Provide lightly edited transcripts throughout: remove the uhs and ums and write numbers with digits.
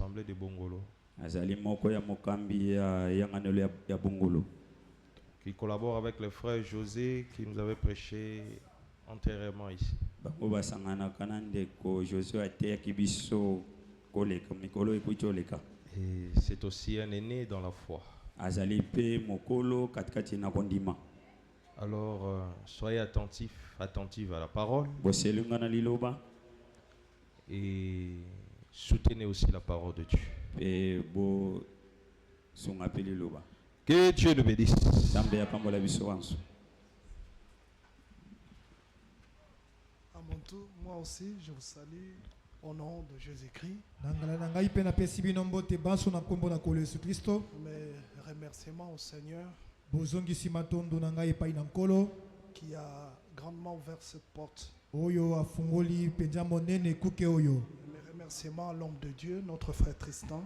l'assemblée de Bongolo, qui collabore avec le frère José qui nous avait prêché antérieurement ici. Et c'est aussi un aîné dans la foi. Alors, soyez attentifs à la parole. Et soutenez aussi la parole de Dieu. Que Dieu nous bénisse. À mon tour, moi aussi, je vous salue au nom de Jésus-Christ. Mes remerciements au Seigneur qui a grandement ouvert cette porte. Mes remerciements à l'homme de Dieu, notre frère Tristan,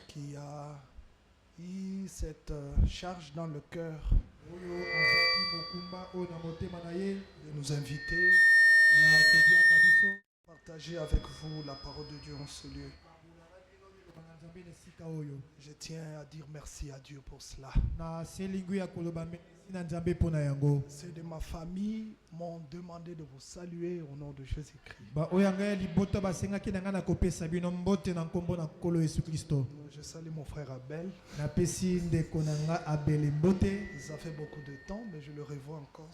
qui a eu cette charge dans le cœur de nous inviter à partager avec vous la parole de Dieu en ce lieu. Je tiens à dire merci à Dieu pour cela. Ceux de ma famille m'ont demandé de vous saluer au nom de Jésus-Christ. Je salue mon frère Abel. Ça fait beaucoup de temps, mais je le revois encore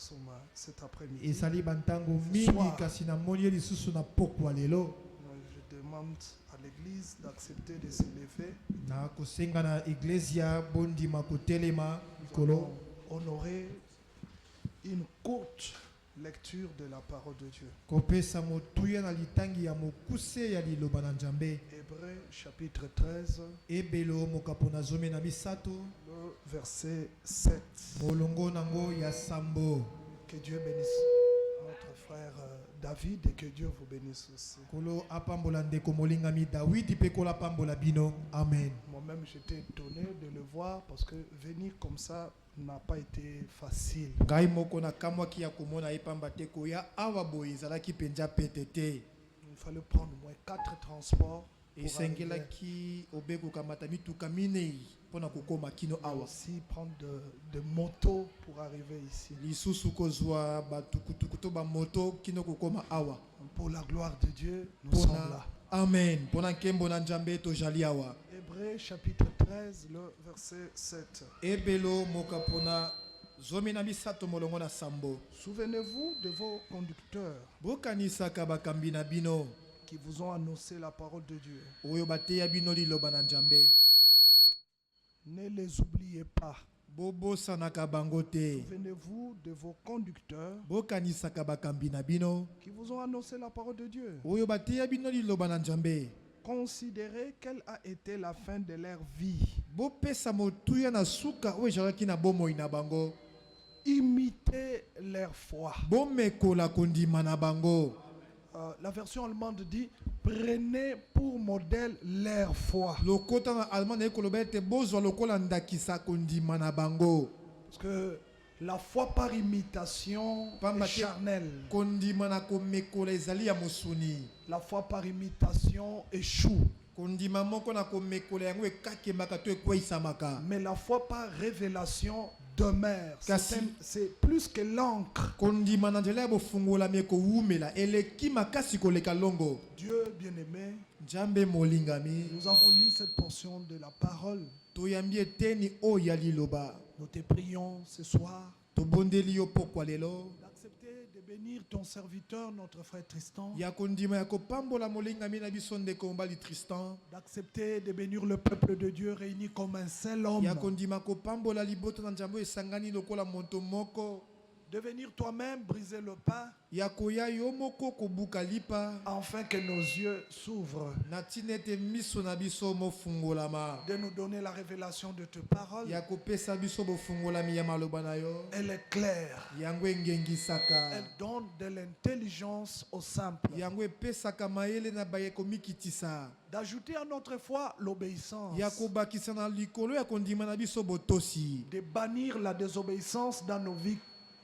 cet après-midi. Je demande à l'église d'accepter de se lever. Honorer une courte lecture de la parole de Dieu. Hébreux chapitre 13, le verset 7. Que Dieu bénisse notre frère David et que Dieu vous bénisse aussi. Moi-même j'étais étonné de le voir parce que venir comme ça n'a pas été facile. Il fallait prendre au moins 4 transports. Aussi prendre de motos pour arriver ici. Pour la gloire de Dieu, nous sommes là. Amen. Hébreux chapitre 13, le verset 7. Souvenez-vous de vos conducteurs qui vous ont annoncé la parole de Dieu. Ne les oubliez pas. Souvenez-vous de vos conducteurs qui vous ont annoncé la parole de Dieu. Considérez quelle a été la fin de leur vie. Imitez leur foi. La version allemande dit prenez pour modèle leur foi. Parce que la foi par imitation est charnelle. La foi par imitation échoue. Mais la foi par révélation demeure. C'est plus que l'encre. Dieu bien-aimé, nous avons lu cette portion de la parole. Nous te prions ce soir d'accepter de bénir ton serviteur, notre frère Tristan. D'accepter de bénir le peuple de Dieu réuni comme un seul homme. De venir toi-même briser le pain afin que nos yeux s'ouvrent, de nous donner la révélation de tes paroles. Elle est claire. Elle donne de l'intelligence aux simples. D'ajouter à notre foi l'obéissance. De bannir la désobéissance dans nos vies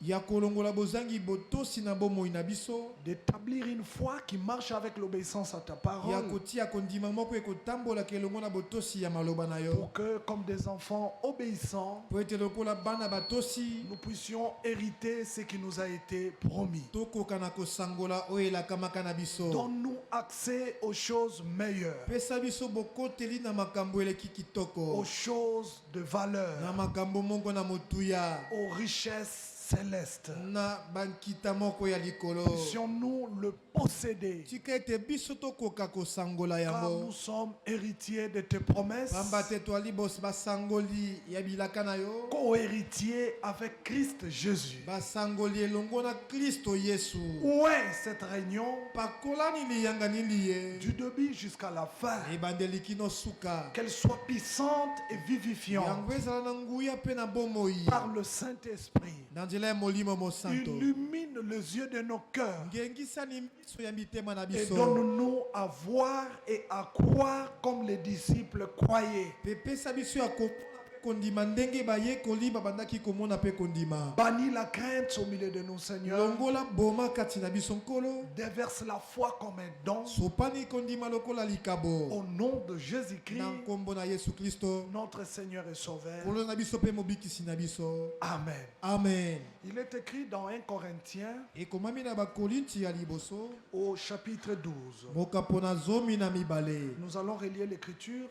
ya kolongola bozangi botosi na bomoi na biso d'établir une foi qui marche avec l'obéissance à ta ya parole, kotia kondima moko ekotambola kelongo na botosi ya maloba na yo pour que, comme des enfants obéissants, po ete lokola bana batosi nous puissions hériter ce qui nous a été promis. tokoka na kosangola oyo elakamaka na biso Donne-nous accès aux choses meilleures, pesa biso bokoteli na makambo eleki kitoko aux choses de na valeur, makambo moko na motuya aux richesses célestes. na bankita moko ya likolo Puissions-nous le posséder, tika ete biso tokoka kosangola car nous yango sommes héritiers de tes promesses, pamba te toali basangoli ya bilaka na yo co-héritiers avec Christ Jésus. basangoli elongo na Kristo Yesu Où est cette réunion pakolani liyanganili ye du début jusqu'à la fin? ebandeli kino suka Qu'elle soit puissante et vivifiante yango ezala na nguya mpe na bomoi par le Saint-Esprit. na nzela ya molimo mosanto Illumine les yeux de nos cœurs ngengisani miso ya mitema na et biso donne-nous à voir et à croire comme les disciples croyaient. mpe pesa biso ya komona mpe kondima ndenge bayekoli babandaki komona mpe kondima Bannis la crainte au milieu de nous, Seigneur. longola boma kati na biso nkolo Déverse la foi comme un don. sopani kondima lokola likabo Au nom de Jésus-Christ, na nkombo na yesu kristo notre Seigneur et Sauveur. kolo na biso mpe mobikisi na biso Amen. amen Il est écrit dans 1 Corinthiens ekomami na bakorinti ya liboso au chapitre 12. mokapo na zomi na mibale Nous allons relier l'écriture,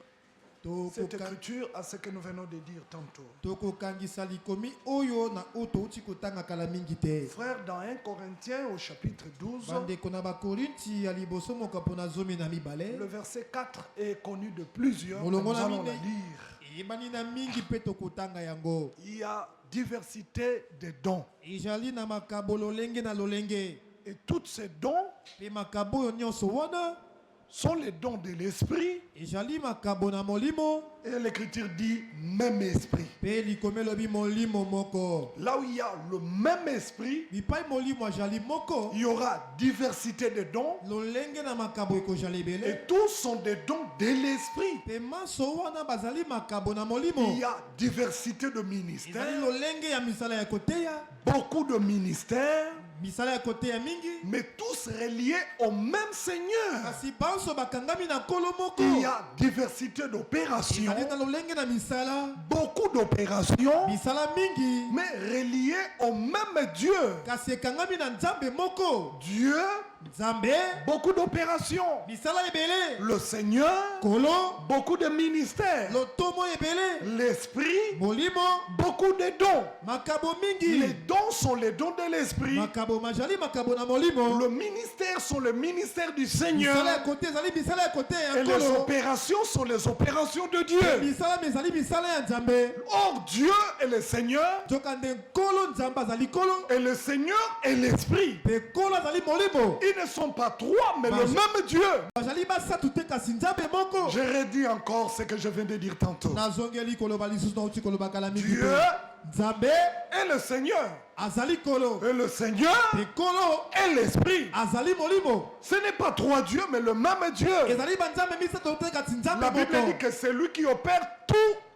cette écriture à ce que nous venons de dire tantôt. tokokangisa likomi oyo na oyo touti kotanga kala mingi te Frère, dans 1 Corinthiens au chapitre 12, bandeko na bakorinti ya liboso mokapo na zomi na le mibale verset 4 est connu de plusieurs. mais Molongo Nous na allons mine. la lire. eyebani na mingi mpe tokotanga yango Il y a diversité de dons. ezali na makabo lolenge na lolenge Et tous ces dons mpe makabo oyo nyonso wana sont les dons de l'esprit. ezali makabo na molimo Et l'écriture dit même esprit. mpe likomi elobi molimo moko Là où il y a le même esprit, bipai molimo azali moko il y aura diversité de dons. lolenge na makabo ekozala ebele Et tous sont des dons de l'esprit. mpe manso wana bazali makabo na Il molimo y a diversité de ezali ministères, lolenge ya misala ya koteya beaucoup de ministères, misala ya koteya mingi mais tous reliés au même Seigneur. kasi banso bakangami na nkolo moko Il y a diversité d'opérations, ezali na lolenge na misala beaucoup d'opérations, misala mingi mais reliés au même Dieu. kasi ekangami na nzambe moko Dieu, nzambe beaucoup d'opérations. misala ebele Le Seigneur, kolo beaucoup de ministères. lotomo ebele L'Esprit, molimo beaucoup de dons. makabo Les mingi dons sont les dons de l'Esprit. makabo majali makabo na molimo Le ministère sont le ministère du misala ya Seigneur. kote ezali misala ya kote ya Et les nkolo opérations sont les opérations de Dieu. misala ezali misala ya nzambe Or, Dieu est le Seigneur, nzokande nkolo nzambe azali nkolo et le Seigneur est l'Esprit. mpe nkolo azali molimo Ils ne sont pas trois, mais le même Dieu. bazali basatu te kasi nzambe moko Je redis encore ce que je viens de dire tantôt. nazongeli koloba lisusu nauti koloba kala mingi Dieu mpe nzambe est le Seigneur, azali nkolo et le Seigneur mpe nkolo est l'Esprit. azali molimo Ce n'est pas trois dieux, mais le même Dieu. ezali banzambe misato te kasi nzambe La Bible moko dit que c'est lui qui opère tout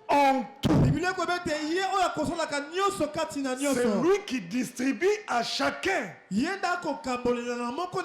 en tout. biblia ekoyeba ete ye oyo akosolaka nyonso kati na C'est nyonso lui qui distribue à chacun, ye nde akokambolela na moko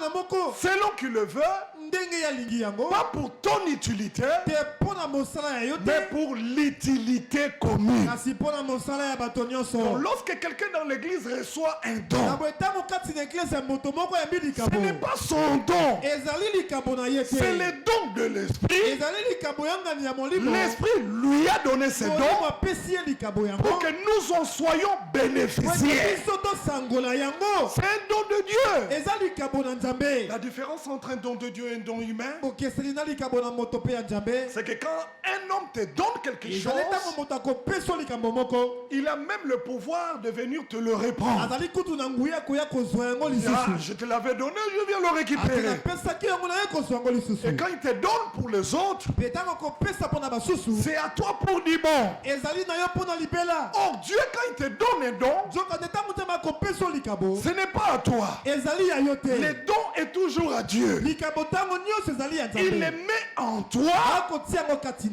selon qu'il le veut, ndenge ye alingi yango pas pour ton utilité, te mpo na mosala ya yo mais te pour l'utilité commune. kasi mpo na mosala ya bato Donc, nyonso lorsque quelqu'un dans l'église reçoit un don, na boye ntango kati na eklese ya moto moko yambi ce likambo n'est pas son don, ezali likambo na ye te c'est le don de l'Esprit. ezali likambo yangani ya molimo L'Esprit lui a donné ses molimo dons apesi ye likambo yango pour que nous en soyons po ete bénéficiaires. biso tosangola yango C'est un don de Dieu. eza likambo na nzambe La différence entre un don de Dieu et un don humain, bokeseli na likambo na moto mpe ya nzambe c'est que quand un homme te donne quelque chose, ezali ntango moto akopesa likambo moko il a même le pouvoir de venir te le reprendre. azali kutu na nguya koya kozwa yango Ah, lisusu je te l'avais donné, je viens le ate récupérer. napesaki yango na ye kozwa yango lisusu Et quand il te donne pour les autres, mpe ntango akopesa mpo na basusu c'est à toi pour dire bon. ezali na yo mpo na libela Or, Dieu, quand il te donne un don, nzokande ntango nzambe akopesa likambo ce n'est pas à toi. ezali ya yo Le te don est toujours à Dieu. likambo ntango nyonso ezali ya Il le nzambe met en toi et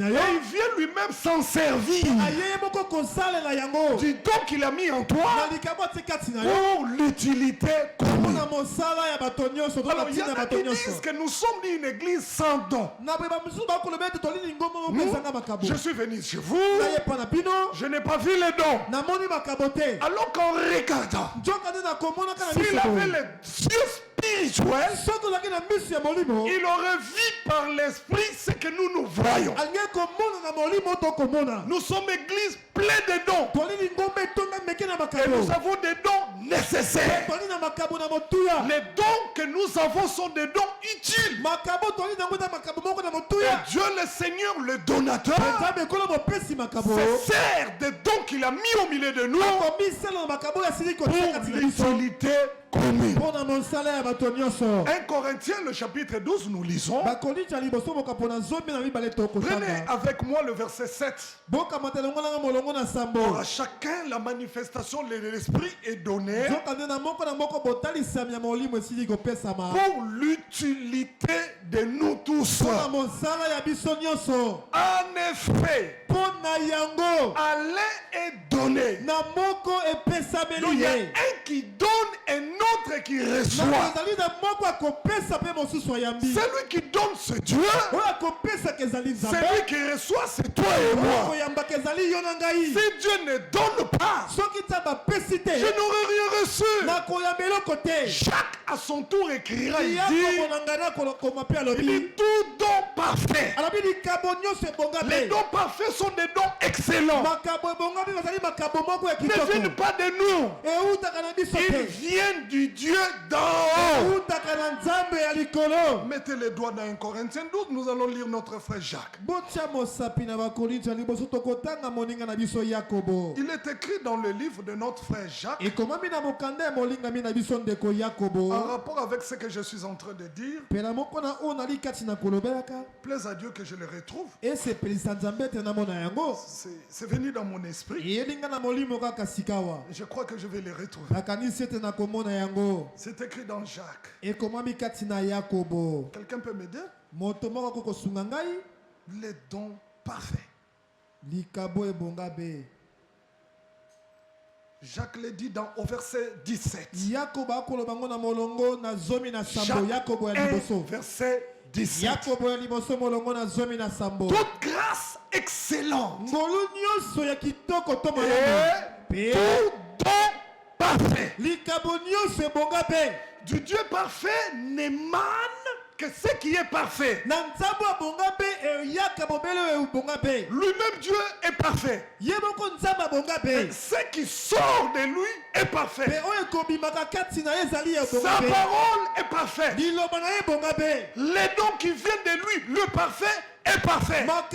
il vient lui-même s'en servir du don qu'il a mis en toi pour l'utilité commune. Alors il y en a qui disent que nous sommes une église sans don. Je suis venu chez vous, je n'ai pas vu les dons. Alors qu'en regardant, s'il avait les yeux spirituels, il aurait vu par l'esprit ce que nous voyons. Nous sommes église pleine de dons. Et nous avons des dons nécessaires. Les dons que nous avons sont des dons utiles. Et Dieu le Seigneur, le donateur, se sert des dons qu'il a mis au milieu de nous pour l'utilité commune. 1 Corinthiens, le chapitre 12, nous lisons. Prenez avec moi le verset 7. Or, à chacun, la manifestation de l'esprit est donnée pour l'utilité de nous tous. En effet, à l'un est donné. Donc, il y a un qui donne et un autre qui reçoit. Celui qui donne, c'est Dieu. Celui qui reçoit, c'est toi et moi. Si Dieu ne donne pas, je n'aurais rien reçu. Jacques à son tour écrira, il dit tout don parfait. Les dons parfaits sont des dons excellents. Ne viennent pas de nous. Ils viennent du Dieu d'en haut. Mettez les doigts dans 1 Corinthiens 12, nous allons lire notre frère Jacques. Il est écrit dans le livre de notre frère Jacques, en rapport avec ce que je suis en train de dire. Plaise à Dieu que je le retrouve. C'est venu dans mon esprit. Je crois que je vais le retrouver. C'est écrit dans Jacques. Quelqu'un peut m'aider? Les dons parfaits. Jacques le dit au verset 17. Jacques 1, verset 17. Toute grâce excellente et tout don parfait du Dieu parfait n'émane que ce qui est parfait. Lui-même Dieu est parfait. Et ce qui sort de lui est parfait. Sa parole est parfaite. Les dons qui viennent de lui, le parfait, est parfait. Alors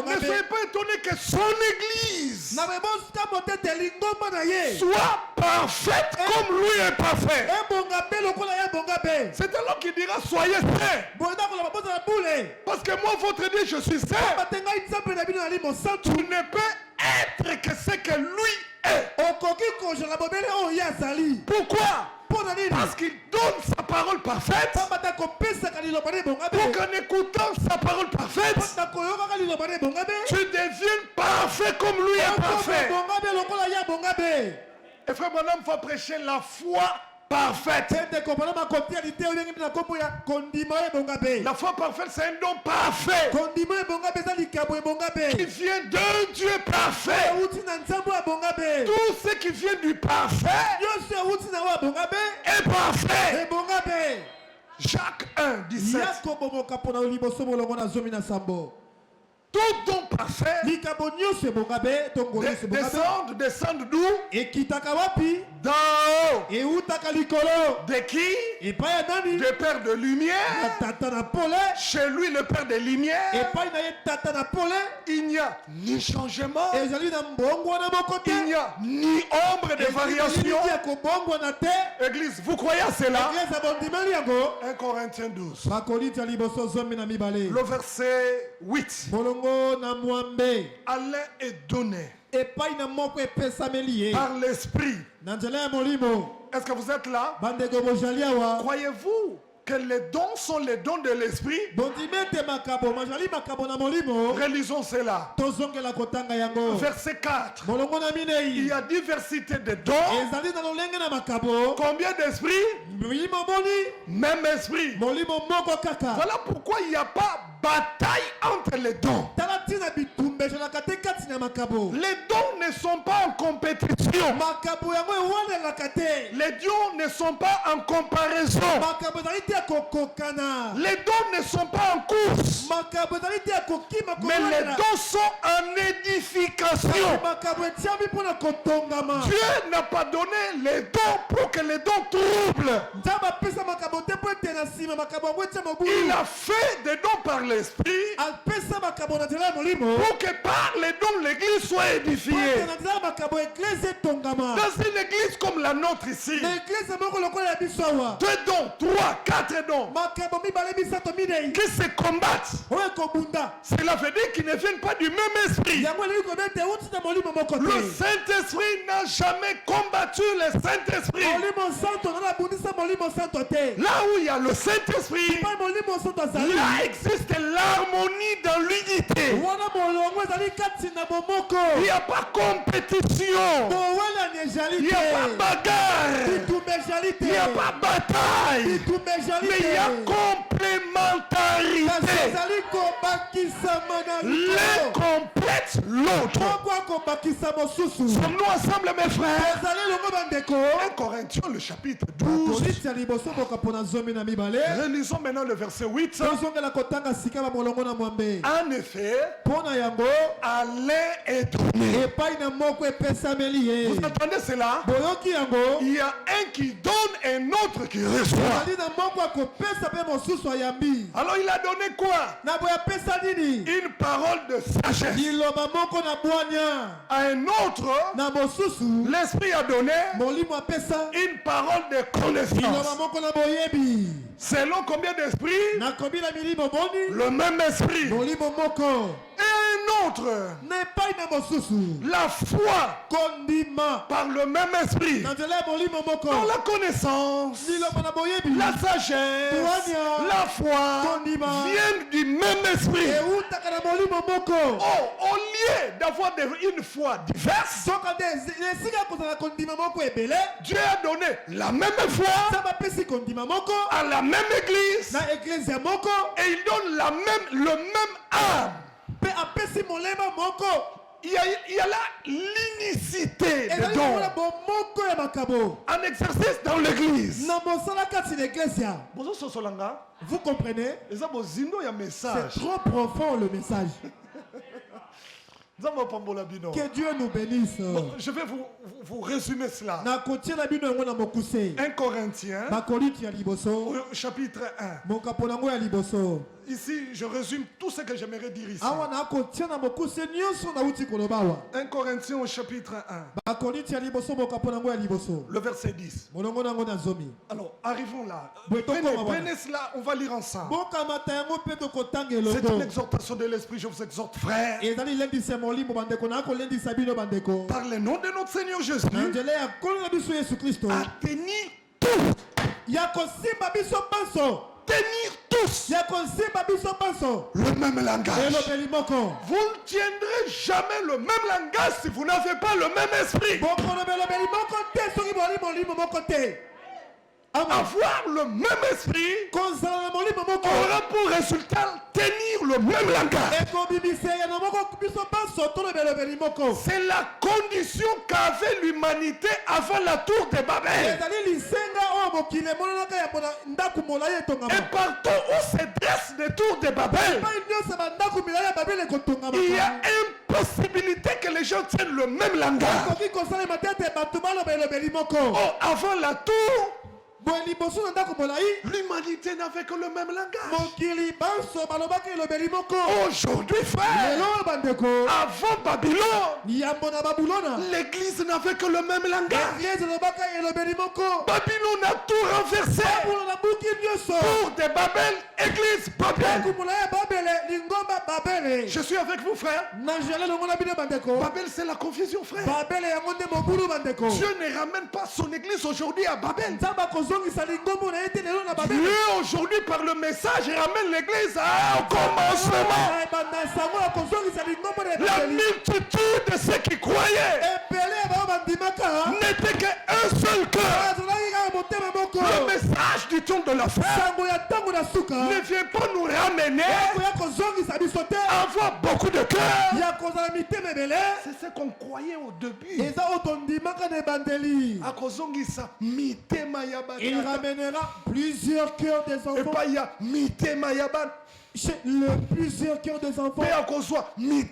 ne soyez pas étonnés que son église soit parfaite comme lui est parfait. C'est alors qu'il dira soyez saints. Parce que moi votre Dieu je suis saint. Tu ne peux être que ce que lui est. Pourquoi? Parce qu'il donne sa parole parfaite. Pour qu'en écoutant sa parole parfaite, tu deviennes parfait comme lui est parfait. Et frère Branham va prêcher la foi parfaite. La foi parfaite, c'est un don parfait qui vient d'un Dieu parfait. Tout ce qui vient du parfait est parfait. Jacques 1, 17. Tout don parfait descende d'où? D'en haut. De qui? De Père de lumière. Chez lui le Père de lumière. Il n'y a ni changement. Il n'y a ni ombre de variation. Église, vous croyez à cela? 1 Corinthiens 12. Le verset 8. Allah est donné par l'esprit. Est-ce que vous êtes là? Croyez-vous que les dons sont les dons de l'esprit. Relisons cela. Verset 4. Il y a diversité de dons. Combien d'esprits? Même esprit. Voilà pourquoi il n'y a pas bataille entre les dons. Les dons ne sont pas en compétition. Les dons ne sont pas en comparaison. Les dons ne sont pas en course. Mais les dons sont en édification. Dieu n'a pas donné les dons pour que les dons troublent. Il a fait des dons par l'esprit pour que par les dons l'église soit édifiée. Dans une église comme la nôtre ici, 2 dons, 3, 4 dons qui se combattent. Cela veut dire qu'ils ne viennent pas du même esprit. Le Saint-Esprit n'a jamais combattu le Saint-Esprit. Là où il y a le Saint-Esprit, là existe l'harmonie dans l'unité. Il n'y a pas compétition. Il n'y a pas bagarre. Il n'y a pas bataille. Mais il y a complémentarité. L'un complète l'autre. Sommes-nous ensemble, mes frères? 1 Corinthiens, le chapitre 12. Relisons maintenant le verset 8. En effet, à l'un est donné. Vous entendez cela? Il y a un qui donne et un autre qui reçoit. Alors il a donné quoi? Une parole de sagesse. À un autre, l'Esprit a donné une parole de connaissance. Selon combien d'esprits? Le même esprit. Et un autre, la foi par le même esprit. Dans la connaissance, la sagesse, la foi viennent du même esprit. Oh, au lieu d'avoir une foi diverse, Dieu a donné la même foi à la même église et il donne le même âme. Il y a là l'unicité des dons en exercice dans l'église. Vous comprenez? C'est trop profond le message. Que Dieu nous bénisse. Bon, je vais vous résumer cela. 1 Corinthiens, chapitre 1. Ici, je résume tout ce que j'aimerais dire ici. 1 Corinthiens au chapitre 1. Le verset 10. Alors, arrivons là. Prenez cela, on va lire ensemble. C'est une exhortation de l'esprit, je vous exhorte, frère. Par le nom de notre Seigneur Jésus, à tenir tout. Tenir tous le même langage. Vous ne tiendrez jamais le même langage si vous n'avez pas le même esprit. Avoir le même esprit aura pour résultat tenir le même langage. C'est la condition qu'avait l'humanité avant la tour de Babel. Et partout où se dressent des tours de Babel, il y a impossibilité que les gens tiennent le même langage. Oh, avant la tour, l'humanité n'avait que le même langage. Aujourd'hui, frère, avant Babylone, l'église n'avait que le même langage. Babylone a tout renversé. Tour de Babel, église Babel. Je suis avec vous, frère. Babel, c'est la confusion, frère. Dieu ne ramène pas son église aujourd'hui à Babel. Dieu, aujourd'hui, par le message, ramène l'église à un commencement. La multitude de ceux qui croyaient n'était qu'un seul cœur. Le message du temps de la fin ne vient pas nous ramener à avoir beaucoup de cœur. C'est ce qu'on croyait au début. Il ramènera plusieurs cœurs des enfants. Plusieurs cœurs des enfants. Il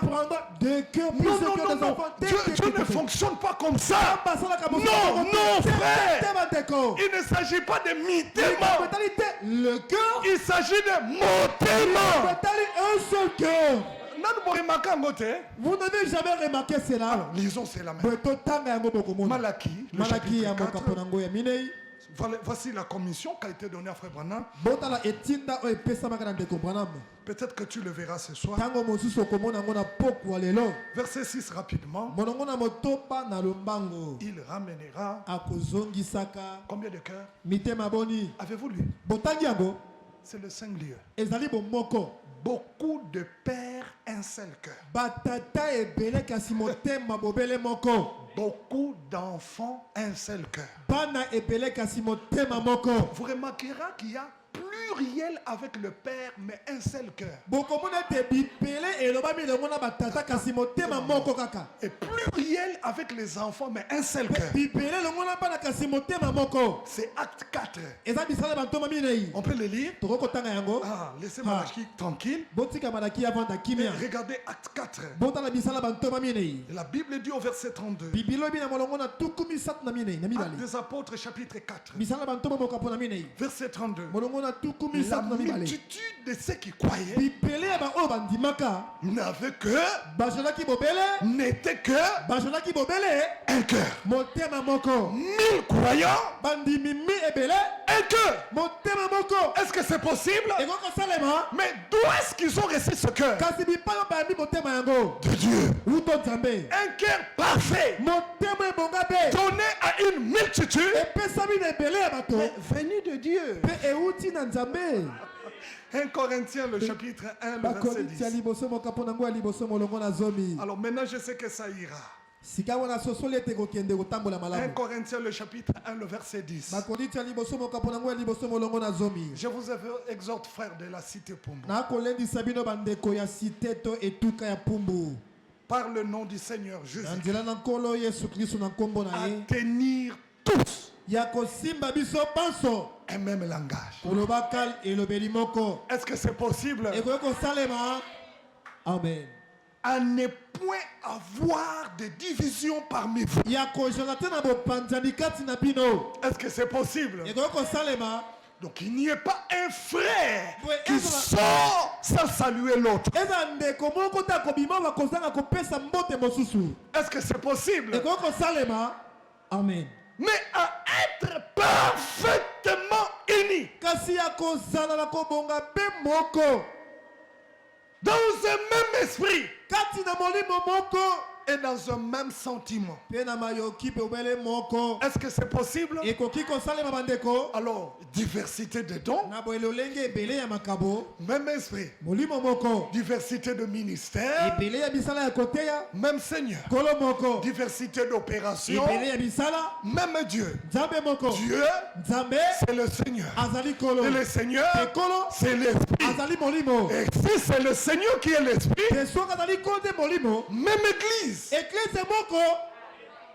prendra deux cœurs, plusieurs cœurs des enfants. Dieu ne fonctionne pas comme ça. Non, frère. Il ne s'agit pas de mitema. Le cœur. Il s'agit de motema. Un seul cœur. Vous n'avez jamais remarqué cela. Alors, lisons, c'est la même. Malachie, le Malachie, chapitre 4. Voici la commission qui a été donnée à Frère Branham. Peut-être que tu le verras ce soir. Verset 6 rapidement. Il ramènera combien de cœurs? Avez-vous lu? C'est le singulier. Beaucoup de pères, un seul cœur. Beaucoup d'enfants, un seul cœur. Vous remarquerez qu'il y a pluriel avec le père, mais un seul cœur. Et pluriel avec les enfants, mais un seul cœur. C'est Acte 4. On peut le lire. Laissez Malachie tranquille. Et regardez Acte 4. La Bible dit au verset 32. Acte des Apôtres, chapitre 4. Verset 32. La multitude de ceux qui croyaient n'avait que, n'était que un cœur. 1000 croyants, un cœur. Est-ce que c'est possible? Mais d'où est-ce qu'ils ont reçu ce cœur? De Dieu. Un cœur parfait, donné à une multitude, mais venu de Dieu. 1 Corinthiens, le chapitre 1, le verset 10. Alors maintenant, je sais que ça ira. 1 Corinthiens, le chapitre 1, le verset 10. Je vous exhorte, frères de la cité Pumbu, par le nom du Seigneur Jésus, à tenir tous un même langage. Est-ce que c'est possible? Amen. À ne point avoir de division parmi vous. Est-ce que c'est possible? Donc il n'y ait pas un frère qui sort sans saluer l'autre. Est-ce que c'est possible? Amen. Mais à être parfaitement unis dans un même esprit et dans un même sentiment. Est-ce que c'est possible? Alors, diversité de dons, même esprit, diversité de ministères, même Seigneur, diversité d'opérations, même Dieu. Dieu, c'est le Seigneur. Et le Seigneur, c'est l'Esprit. Et si c'est le Seigneur qui est l'Esprit, même Église.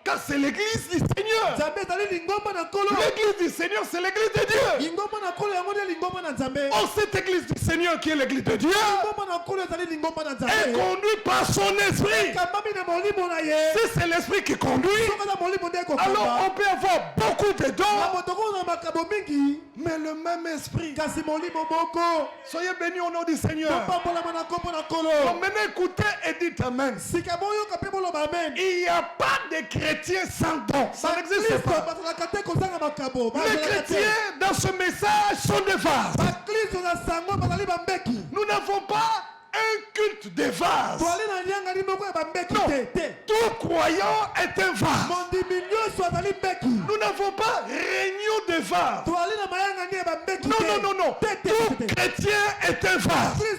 Car c'est l'église du Seigneur. L'église du Seigneur, c'est l'église de Dieu. Oh, cette église du Seigneur qui est l'église de Dieu est conduite par son esprit. Si c'est l'esprit qui conduit, alors on peut avoir beaucoup de dons, mais le même esprit. Soyez bénis au nom du Seigneur. Donc maintenant écoutez et dites Amen. Il n'y a pas de chrétiens sans don. Ça n'existe pas. Les chrétiens dans ce message sont des vases. Nous n'avons pas vase. Non, tout croyant est un vase. Nous n'avons pas réunion de vase. Non. Tout chrétien est un vase. Et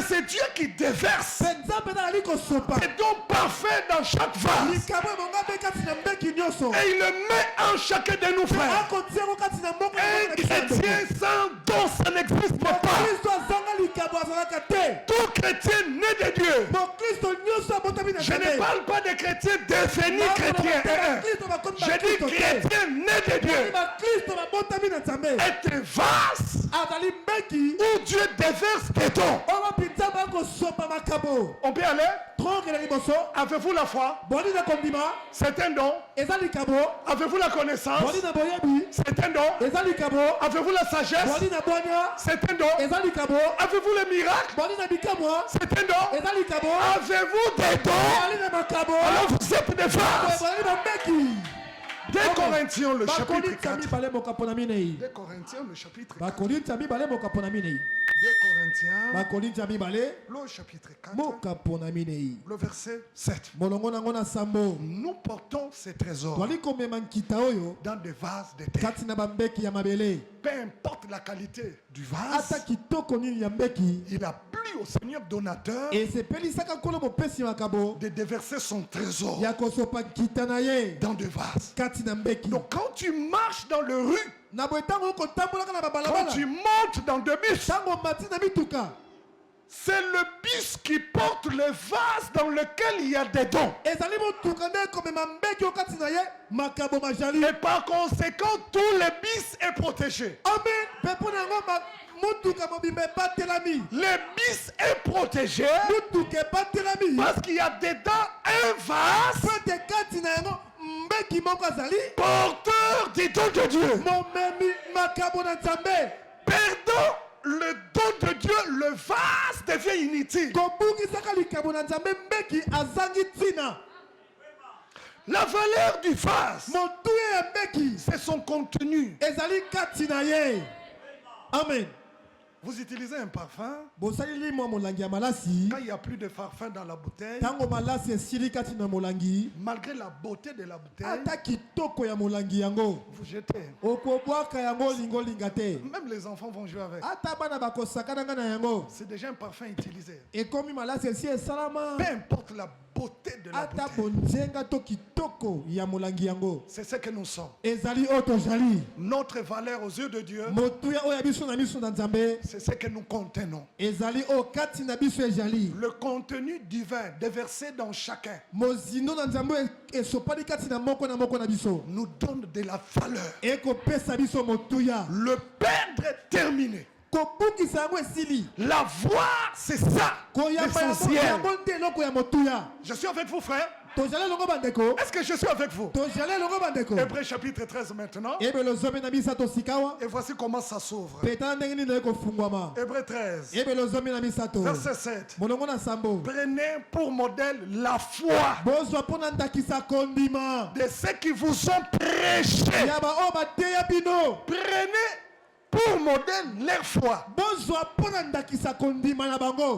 c'est Dieu qui déverse les dons parfaits dans chaque vase. Et il le met en chacun de nous, frères. Un chrétien sans don, ça n'existe pas. Tout chrétien né de Dieu. Je ne parle pas de chrétiens devenus chrétiens. Je dis chrétien né de Dieu. Est un vase où Dieu déverse des dons. On peut aller? Avez-vous la foi? C'est un don. Avez-vous la connaissance? C'est un don. Avez-vous la sagesse? C'est un don. Avez-vous le miracle? C'est un don. Avez-vous des dons? Alors vous êtes des vases. 2 Corinthiens le chapitre 4. 2 Corinthiens le chapitre 4. 2 Corinthiens le chapitre 4. Le verset 7. Nous portons ces trésors dans des vases de terre. Peu importe la qualité du vase, il a plu au Seigneur donateur de déverser son trésor dans des vases. Donc quand tu marches dans le rue, quand tu montes dans le bus, c'est le bus qui porte le vase dans lequel il y a des dons. Et par conséquent, tout le bus est protégé. Le bus est protégé parce qu'il y a dedans un vase porteur des dons de Dieu. Perdant le don de Dieu, le vase devient inutile. La valeur du vase, c'est son contenu. Amen. Vous utilisez un parfum. Quand il n'y a plus de parfum dans la bouteille, malgré la beauté de la bouteille, vous jetez. Même les enfants vont jouer avec. C'est déjà un parfum utilisé. Peu importe la beauté de la bouteille, c'est ce que nous sommes. Notre valeur aux yeux de Dieu, c'est ce que nous contenons. Le contenu divin déversé dans chacun nous donne de la valeur. Le perdre est terminé. La voir, c'est ça l'essentiel. Je suis avec vous, frère. Est-ce que je suis avec vous? Hébreux chapitre 13 maintenant. Et voici comment ça s'ouvre. Hébreux 13, verset 7. Prenez pour modèle la foi de ceux qui vous ont prêché. Prenez pour modèle leur foi.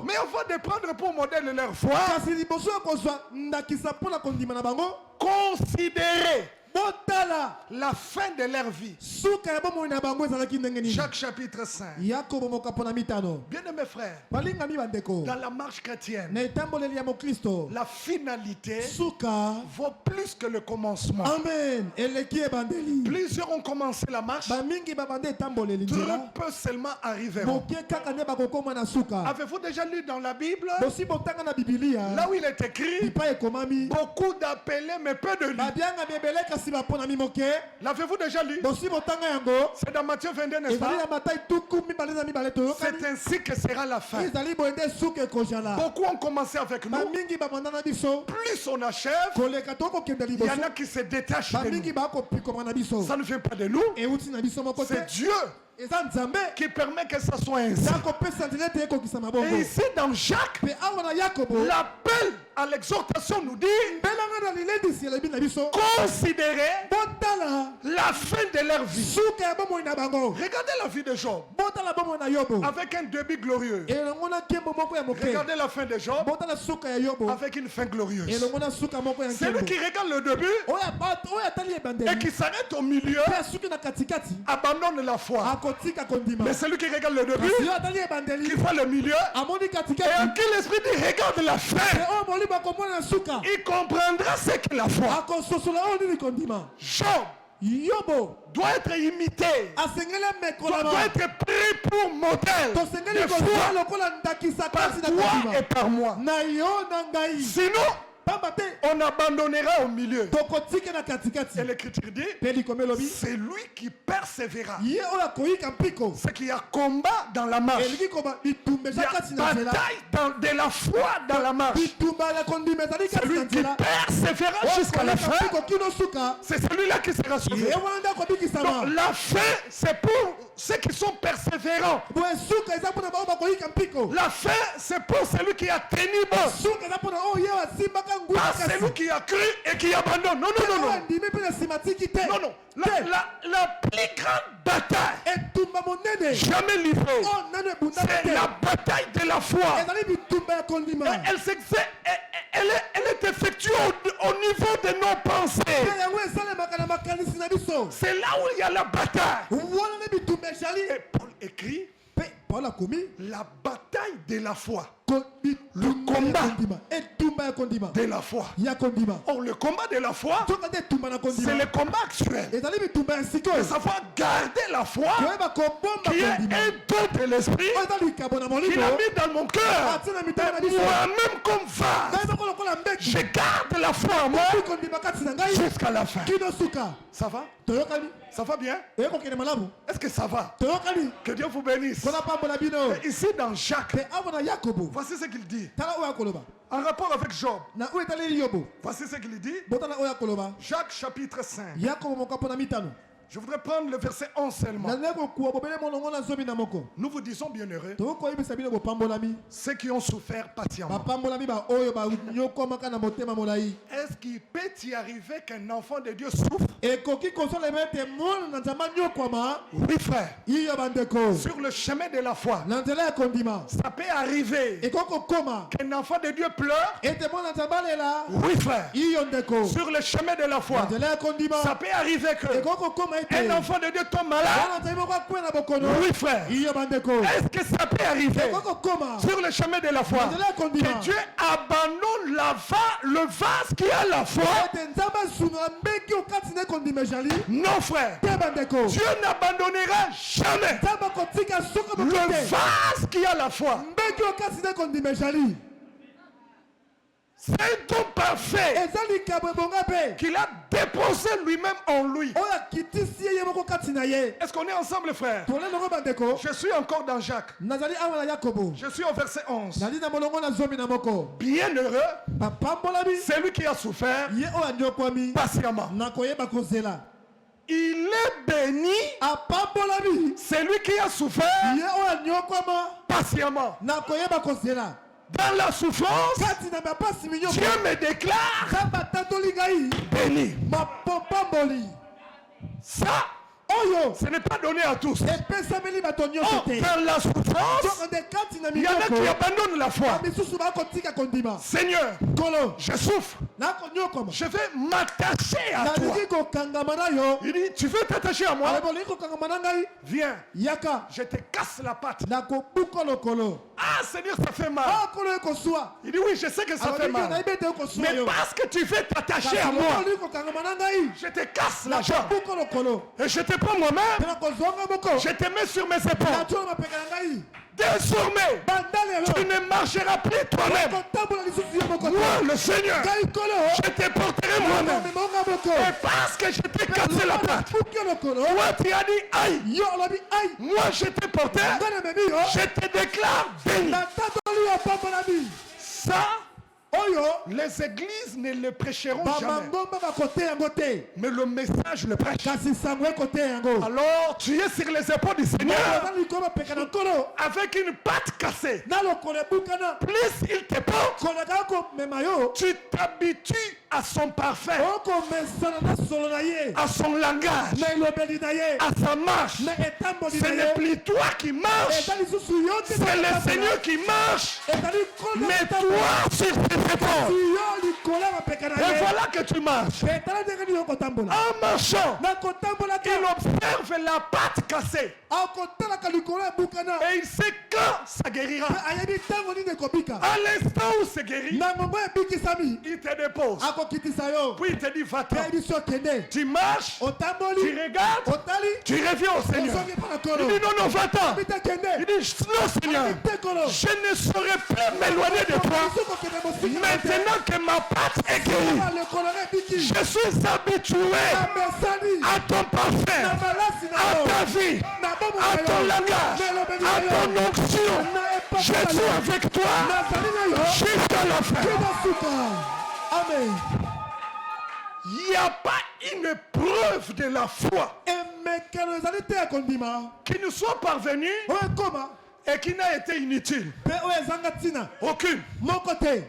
Mais avant de prendre pour modèle leur foi, considérez la fin de leur vie. Jacques chapitre 5. Bien-aimés frères, dans la marche chrétienne, la finalité vaut plus que le commencement. Amen. Plusieurs ont commencé la marche, peu seulement arriveront. Avez-vous déjà lu dans la Bible, là où il est écrit, beaucoup d'appelés mais peu de lits? L'avez-vous déjà lu? C'est dans Matthieu 22, n'est-ce pas? C'est ainsi que sera la fin. Beaucoup ont commencé avec nous. Plus on achève, il y en a qui se détachent de nous. Ça ne vient pas de nous. C'est Dieu qui permet que ça soit ainsi. Et ici dans Jacques, l'appel à l'exhortation nous dit: considérez la fin de leur vie. Regardez la vie de Job. avec un début glorieux. Regardez la fin de Job avec une fin glorieuse. Celui qui regarde le début et qui s'arrête au milieu abandonne la foi. Mais celui qui regarde le début, qui voit le milieu, et en qui l'esprit dit regarde la fin, il comprendra ce qu'est la foi. Job doit être imité, doit être pris pour modèle de foi par toi et par moi. Sinon, on abandonnera au milieu. Et l'Écriture dit, c'est lui qui persévéra. C'est qu'il y a combat dans la marche. Il y a bataille de la foi dans la marche. C'est lui qui persévéra jusqu'à la fin. C'est celui-là qui sera sauvé. Donc la fin, c'est pour ceux qui sont persévérants. La fin, c'est pour celui qui a tenu bon. Pas celui qui a cru et qui abandonne. Non. Non. La plus grande bataille jamais livrée, c'est la bataille de la foi. Elle est effectuée au niveau de nos pensées. C'est là où il y a la bataille. Et Paul écrit la bataille de la foi. Le combat de la foi. Or, le combat de la foi, c'est le combat actuel. De savoir garder la foi, qui est un don de l'esprit, qu'il a mis dans mon cœur. Moi-même comme vase, je garde la foi en moi jusqu'à la fin. Ça va? Ça va bien? Est-ce que ça va? Que Dieu vous bénisse. Et ici dans Jacques, voici ce qu'il dit. En rapport avec Job, voici ce qu'il dit. Jacques chapitre 5. Je voudrais prendre le verset 11 seulement. Nous vous disons bienheureux ceux qui ont souffert patiemment. Est-ce qu'il peut y arriver qu'un enfant de Dieu souffre? Oui, frère. Sur le chemin de la foi, ça peut arriver qu'un enfant de Dieu pleure. Oui, frère. Sur le chemin de la foi, ça peut arriver que un enfant de Dieu tombe malade. Oui, frère. Est-ce que ça peut arriver sur le chemin de la foi que Dieu abandonne le vase qui a la foi? Non, frère. Dieu n'abandonnera jamais le vase qui a la foi. C'est un don parfait qu'il a déposé lui-même en lui. Est-ce qu'on est ensemble, frère? Je suis encore dans Jacques. Je suis au verset 11. Bienheureux celui qui a souffert patiemment. Il est béni celui qui a souffert patiemment. Dans la souffrance, Dieu me déclare béni. Ça, ce n'est pas donné à tous. Dans la souffrance, il y en a qui abandonnent la foi. Seigneur, je souffre. Je vais m'attacher à toi. Il dit, tu veux t'attacher à moi? Viens, je te casse la patte. Ah, Seigneur, ça fait mal. Il dit, oui, je sais que ça fait mal. Mais parce que tu veux t'attacher à moi, je te casse la jambe. Et je te prends moi-même. Je te mets sur mes épaules. Désormais, tu ne marcheras plus toi-même. Moi, le Seigneur, je te porterai moi-même. Et parce que je t'ai cassé la patte, toi tu as dit aïe. Moi je t'ai porté, je te déclare béni. Ça, les églises ne le prêcheront jamais. Mais le message le prêche. Alors tu es sur les épaules du Seigneur avec une patte cassée. Plus il te porte, tu t'habitues à son parfum, à son langage, à sa marche. Ce n'est plus toi qui marches, c'est le Seigneur qui marche. Mais toi sur tes épaules. Et voilà que tu marches. En marchant, il observe la patte cassée. Et il sait quand ça guérira. À l'instant où c'est guéri, il te dépose. Puis il te dit, va-t'en. Tu marches, tu regardes, tu reviens au Seigneur. Il dit, non, non, va-t'en. Il dit, non, Seigneur, je ne saurais plus m'éloigner de toi. Maintenant que ma patte est guérie, je suis habitué à ton parfum, à ta vie, à ton langage, à ton onction. Je suis avec toi jusqu'à la fin. Amen. Il n'y a pas une preuve de la foi qui nous soit parvenue et qui n'a été inutile. Aucune.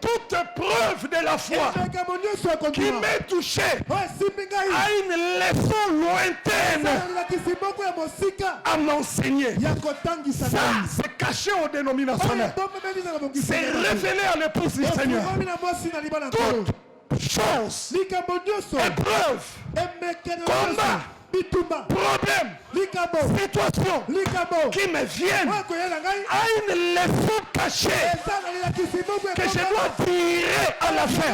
Toute preuve de la foi qui m'est touchée à une leçon lointaine à m'enseigner. Ça, c'est caché au dénominationnel. C'est révélé à l'épouse du Seigneur. Toute chose, épreuve, combat, problème, situation qui me viennent à une leçon cachée que je dois tirer à la fin.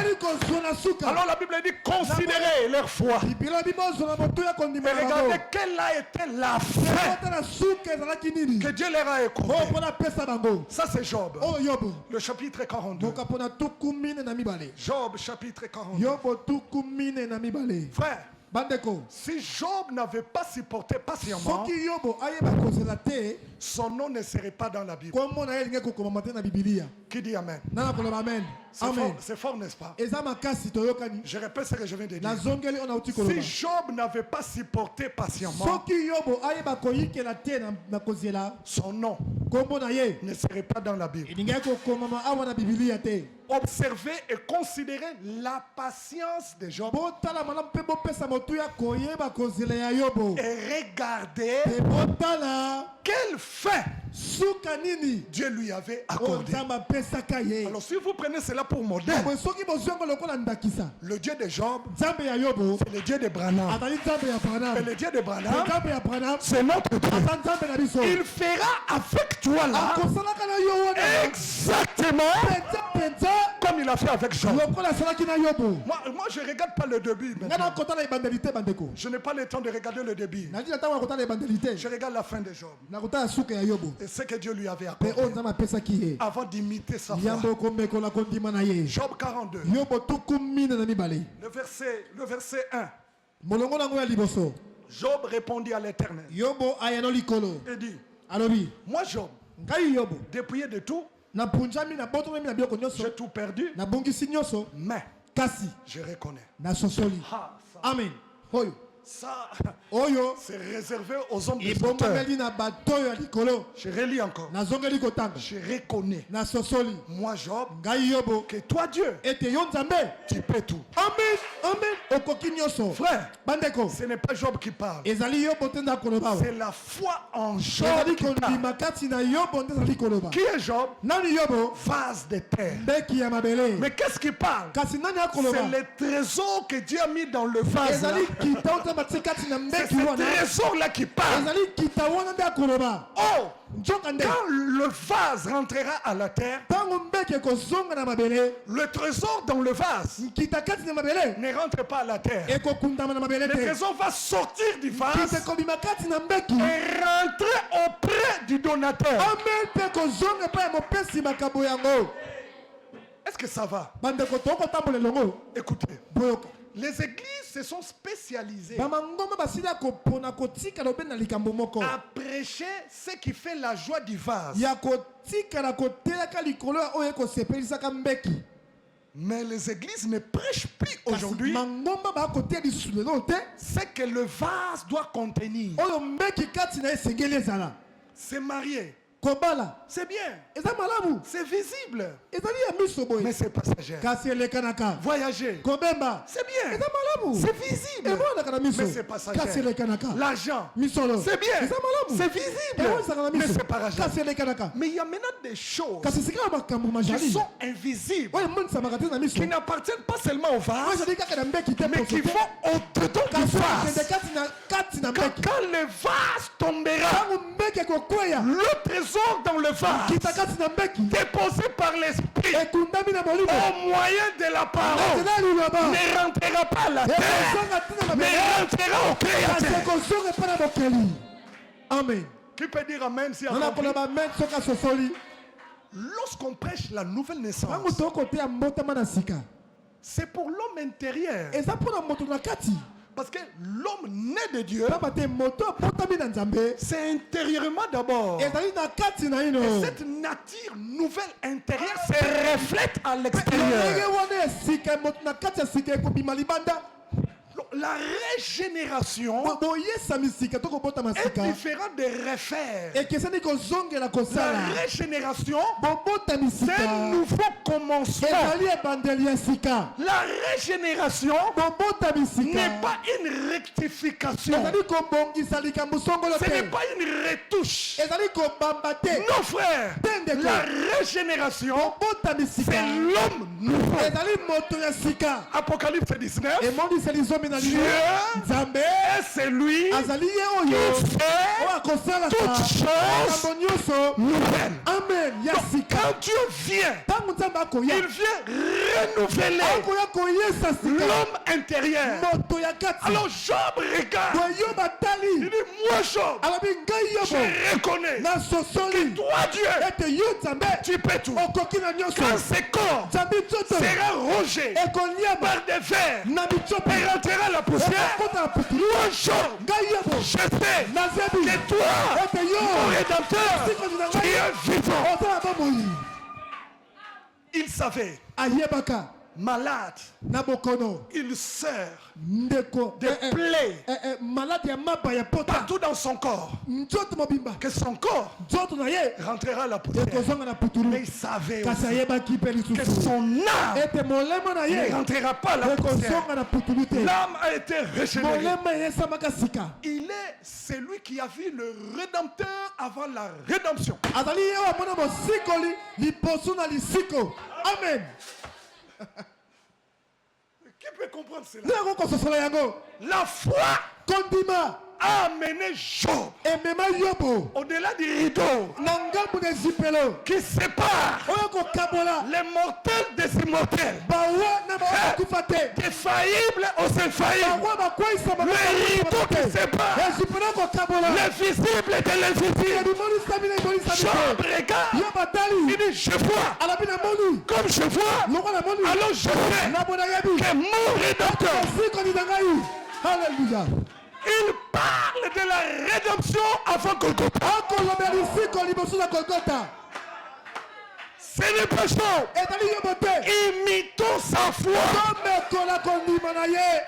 Alors la Bible dit considérez leur foi et regardez quelle a été la fin que Dieu leur a écoutée. Ça c'est Job, le chapitre 42. Job chapitre 42. Frère, si Job n'avait pas supporté patiemment, son nom ne serait pas dans la Bible. Qui dit Amen? C'est fort, n'est-ce pas? Je répète ce que je viens de dire. Si Job n'avait pas supporté patiemment, son nom ne serait pas dans la Bible. Observez et considérez la patience de Job. Et regardez quelle fin Dieu lui avait accordé. Alors si vous prenez cela pour modèle, le Dieu de Job, c'est le Dieu de Branham. Et le Dieu de Branham, c'est notre Dieu. Il fera avec toi là exactement comme il a fait avec Job. Moi je ne regarde pas le début. Je n'ai pas le temps de regarder le début. Je regarde la fin de Job. Et ce que Dieu lui avait accordé avant d'imiter sa foi. Job 42. Le verset 1. Job répondit à l'Éternel et dit, moi Job, dépouillé de tout, j'ai tout perdu, mais je reconnais. Amen. Ça, c'est réservé aux hommes des auteurs. Je relis encore. Je reconnais, moi Job, que toi Dieu, tu peux tout. Frère, ce n'est pas Job qui parle. C'est la foi en Job qui parle. Qui est Job? Vase de terre. Mais qu'est-ce qu'il parle? C'est le trésor que Dieu a mis dans le vase là. C'est ce trésor-là qui parle. Oh, quand le vase rentrera à la terre, le trésor dans le vase ne rentre pas à la terre. Le trésor va sortir du vase et rentrer auprès du donateur. Est-ce que ça va? Écoutez. Les églises se sont spécialisées à prêcher ce qui fait la joie du vase. Mais les églises ne prêchent plus aujourd'hui ce que le vase doit contenir. Se marier, C'est bien. eza malamu C'est visible. ezali ya miso boye Mais c'est passager. kasi elekanaka Voyager. kobemba C'est bien. eza malamu C'est visible. emonaka na miso Mais c'est passager. kasi elekanaka L'argent. misolo C'est bien. eza malamu C'est visible. emonaka na Mais miso c'est passager. kasi elekanaka Mais il y a maintenant des choses kasi sika ya makambo qui majali sont invisibles, oyo emonisamaka te na miso qui n'appartiennent pas seulement au oyo vase, ezali kaka na mbeki te mais poso qui te vont au-dedans du kasi vase. okende kati na mbeki Quand le vase tombera, ntango mbeki ekokweya le trésor dans le vase, kita kati na mbeki déposé par l'esprit, ekundami na molimo au moyen de la parole, nzela liloba ne rentrera pas à la terre, ekozonga ntina na mais mabele rentrera au kasi créateur. ekozonga epai na mokeli amen Qui peut dire amen si nana accompli? koloba men soki asosoli Lorsqu'on prêche la nouvelle ntango naissance, tokoteya mbotama na sika c'est pour l'homme intérieur. eza mpo na moto na kati Parce que l'homme né de Dieu, pamba te moto abotami na nzambe c'est intérieurement d'abord. ezali na kati na ino Et cette nature nouvelle intérieure se reflète à ndenge l'extérieur. wana esika moto na kati ya sika ekobima libanda La régénération boyesami sika to kobotama est sika différente des refaire. ekesani kozongela La kosala régénération, bobotami c'est un sika nouveau commencement. ezali ebandeli ya sika La régénération bobotami sika n'est pas une rectification. ezali kobongisa likambo songolo Ce n'est te pas une retouche. ezali kobamba te Non, frère. Tendez La quoi? régénération, bobotami c'est sika l'homme nouveau. ezali moto ya sika Apocalypse 19. emoniseli zomi na Dieu lino nzambe est celui azali ye oyo qui fait oyo akosalaka toutes choses makambo nyonso nouvelles. amen ya sika Quand Dieu vient, ntango nzambe akoya il vient renouveler akoya koyesa sika l'homme intérieur. moto ya kati Alors Job regarde. boye yo Il batali dit, moi Job, alobi ngai yobo je reconnais nasosoli toi Dieu, ete yo nzambe tu peux tout. okoki na nyonso Quand ce corps nzambe nzoto sera rongé ekoliama par des vers na mitsopi et rentrera la poussière, ekokota na putulu moi Job, ngai yobo je sais nazebi que toi, ete mon yo Rédempteur, sikoli na tu ngai es vivant. ozala bomoi Il savait, ayebaka malade, na bokono il sert ndeko des plaies malade ya mapa ya pota partout dans son corps, nzoto mobimba que son corps nzoto na ye rentrera la poussière. ekozonga na putulu Mais il savait kasi aussi ayebaki mpe que lisusu son âme ete molemo na ye ne rentrera pas la poussière. ekozonga na putulu te L'âme a été régénérée. molemo eyesamaka sika Il est celui qui a vu le Rédempteur avant la rédemption. azali ye oyo amona mosikoli liboso na lisiko amen Qui peut comprendre cela? nde yango kososola yango La foi kondima a amené Job emema yobo au-delà du rideau na ngambu na ezipelo qui sépare oyo kokabola les mortels des immortels, bawa na bakufa te des faillibles aux infaillibles, bawa bakweisama le rideau qui sépare ezipelo kokabola l'invisible de l'invisible. ebimonisami na ebonisami Job te regarde, yo batali il dit je vois, alabi na moni comme je vois, loko na moni alors je sais na bona yebi que mon Rédempteur, mosikoli na ngai halleluya il parle de la rédemption avant Golgotha. akolobela lisiko liboso na golgota Ce n'est pas chaud. ezali yobo te Imitons sa foi. tomekola kondima na ye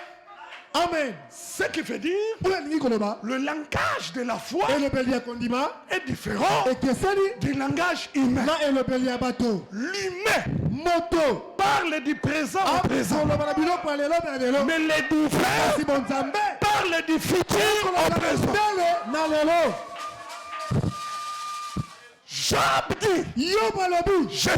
amen Ce qui veut dire, oyo alingi koloba le langage de la foi elobeli ya kondima est différent ekeseni du langage humain. na elobeli ya bato L'humain moto parle du présent au présent, akoloba na biloko ya lelo na lelo mais le divin kasi bonzambe parle du futur au akoloba na présent. mbele na lelo Job dit, yobo alobi je sais.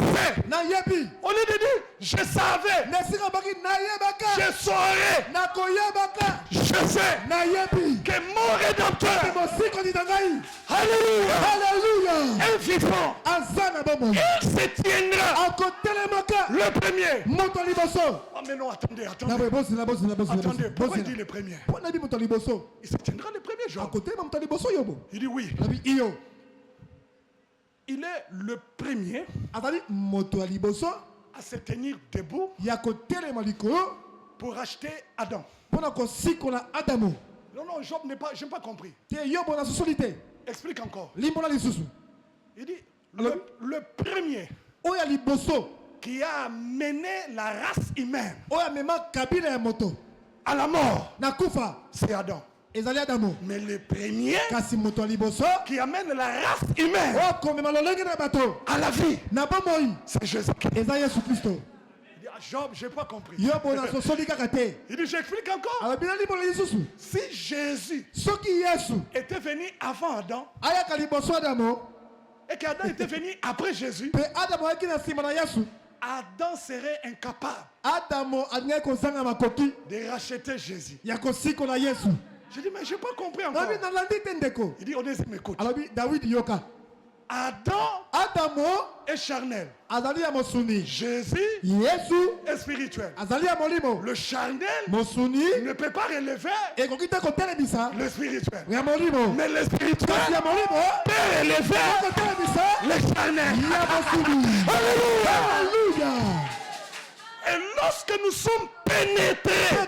nayebi Au lieu de dire, je savais, na esika baki nayebaka je saurais, nakoyebaka je sais nayebi que mon Rédempteur, ete mosikoli na ngai alléluia, halleluya est vivant. aza na bomoi Il se tiendra akotelemaka le premier. moto liboso Oh mais non, attendez, na attendez. boye bosila bosila Attendez, pourquoi il dit bosila le premier? mpo nayebi moto liboso Il se tiendra le premier jour. akotelema moto liboso yobo Il dit oui. nabi iyo Il est le premier azali moto ya liboso à se tenir debout ya kotelema likolo pour acheter Adam. mpo na kosikola adamu Non, non, Job n'est pas, je n'ai pas compris. te yobo na sosoli te Explique encore. limbola lisusu Il dit, Alors- le premier oyo ya liboso qui a mené la race humaine oyo amema kabila ya moto à la mort, na kufa c'est Adam. ezali Adamo. Mais le premier Kasi moto liboso qui amène la race humaine komema lolenge na bato à la vie, na bomoi c'est Jésus-Christ. eza Yesu Kristo. Il dit, ah, Job, j'ai pas compris. Yo bona sosoli kaka te. Il dit, j'explique encore. Alobina libola lisusu. Si Jésus Soki Yesu était venu avant Adam ayaka liboso Adamo et qu'Adam était venu après Jésus, pe Adamo ayaki na nsima na Yesu, Adam serait incapable Adamo alingai kozanga makoki de racheter Jésus. ya kosikola Yesu. Je dis, mais j'ai pas compris encore. Alobi nalandi te ndeko. Il dit, Onésime, écoute. Alobi David yoka. Adam Adamo est charnel. azali ya mosuni. Jésus Yesu est spirituel. azali ya molimo. Le charnel Mosuni ne peut pas relever ekoki te kotelemisa le spirituel. ya molimo. Mais le spirituel Kasi ya molimo peut relever kotelemisa le charnel. ya mosuni. Alléluia. Alléluia. Et lorsque nous sommes pénétrés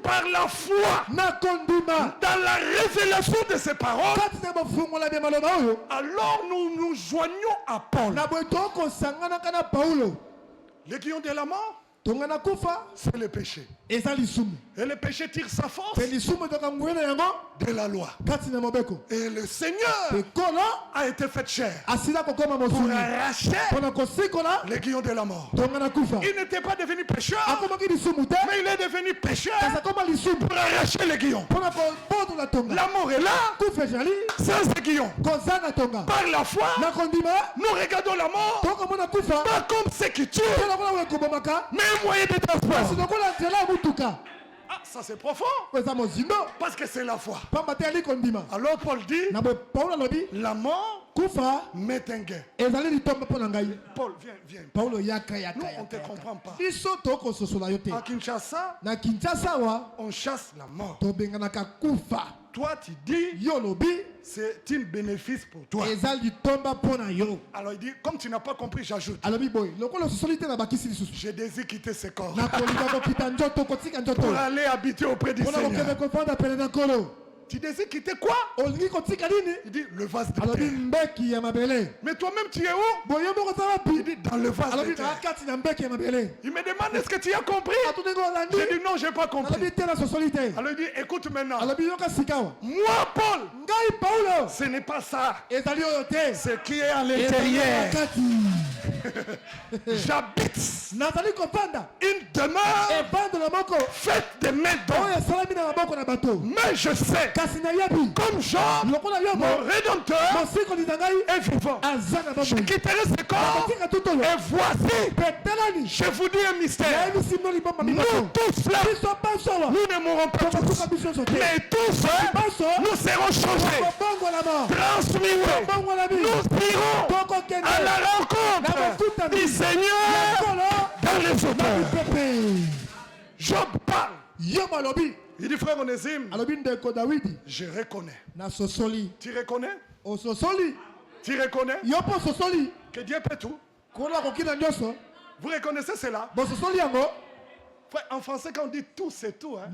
par la foi dans la révélation de ces paroles, alors nous nous joignons à Paul. L'aiguillon de la mort, c'est le péché. Et le péché tire sa force de la loi. Et le Seigneur a été fait chair pour arracher l'aiguillon de la mort. Il n'était pas devenu pécheur, mais il est devenu pécheur pour arracher l'aiguillon. La mort est là, sans aiguillon. Par la foi, nous regardons la mort pas comme ce qui tue, mais un moyen de transport. Ah, ça c'est profond. Parce que c'est la foi. Alors Paul dit, la mort met un gain. Paul, viens. Nous, on ne te comprend pas. À Kinshasa, on chasse la mort. Toi, tu dis, c'est un bénéfice pour toi. Alors il dit, comme tu n'as pas compris, j'ajoute. Je désire quitter ce corps pour aller habiter auprès du Seigneur. Tu désires quitter quoi? Il dit le vase de terre. Mais toi-même tu es où? Il dit dans le vase de terre. Il me demande est-ce que tu as compris? J'ai dit non, je n'ai pas compris. Alors il dit écoute maintenant. Moi Paul, ce n'est pas ça. Ce qui est à l'intérieur. J'habite une demeure faite de mains d'homme. Mais je sais, comme Jean, mon Rédempteur est vivant. Je quitterai ce corps et voici, je vous dis un mystère. Nous tous là, nous ne mourrons pas tous, mais tous nous serons changés, transmués. Nous irons à la rencontre du Seigneur dans les auteurs. Job parle. Il dit frère Onésime, je reconnais. Tu reconnais? Tu reconnais que Dieu peut tout? Vous reconnaissez cela? Frère, en français quand on dit tout c'est tout. Hein?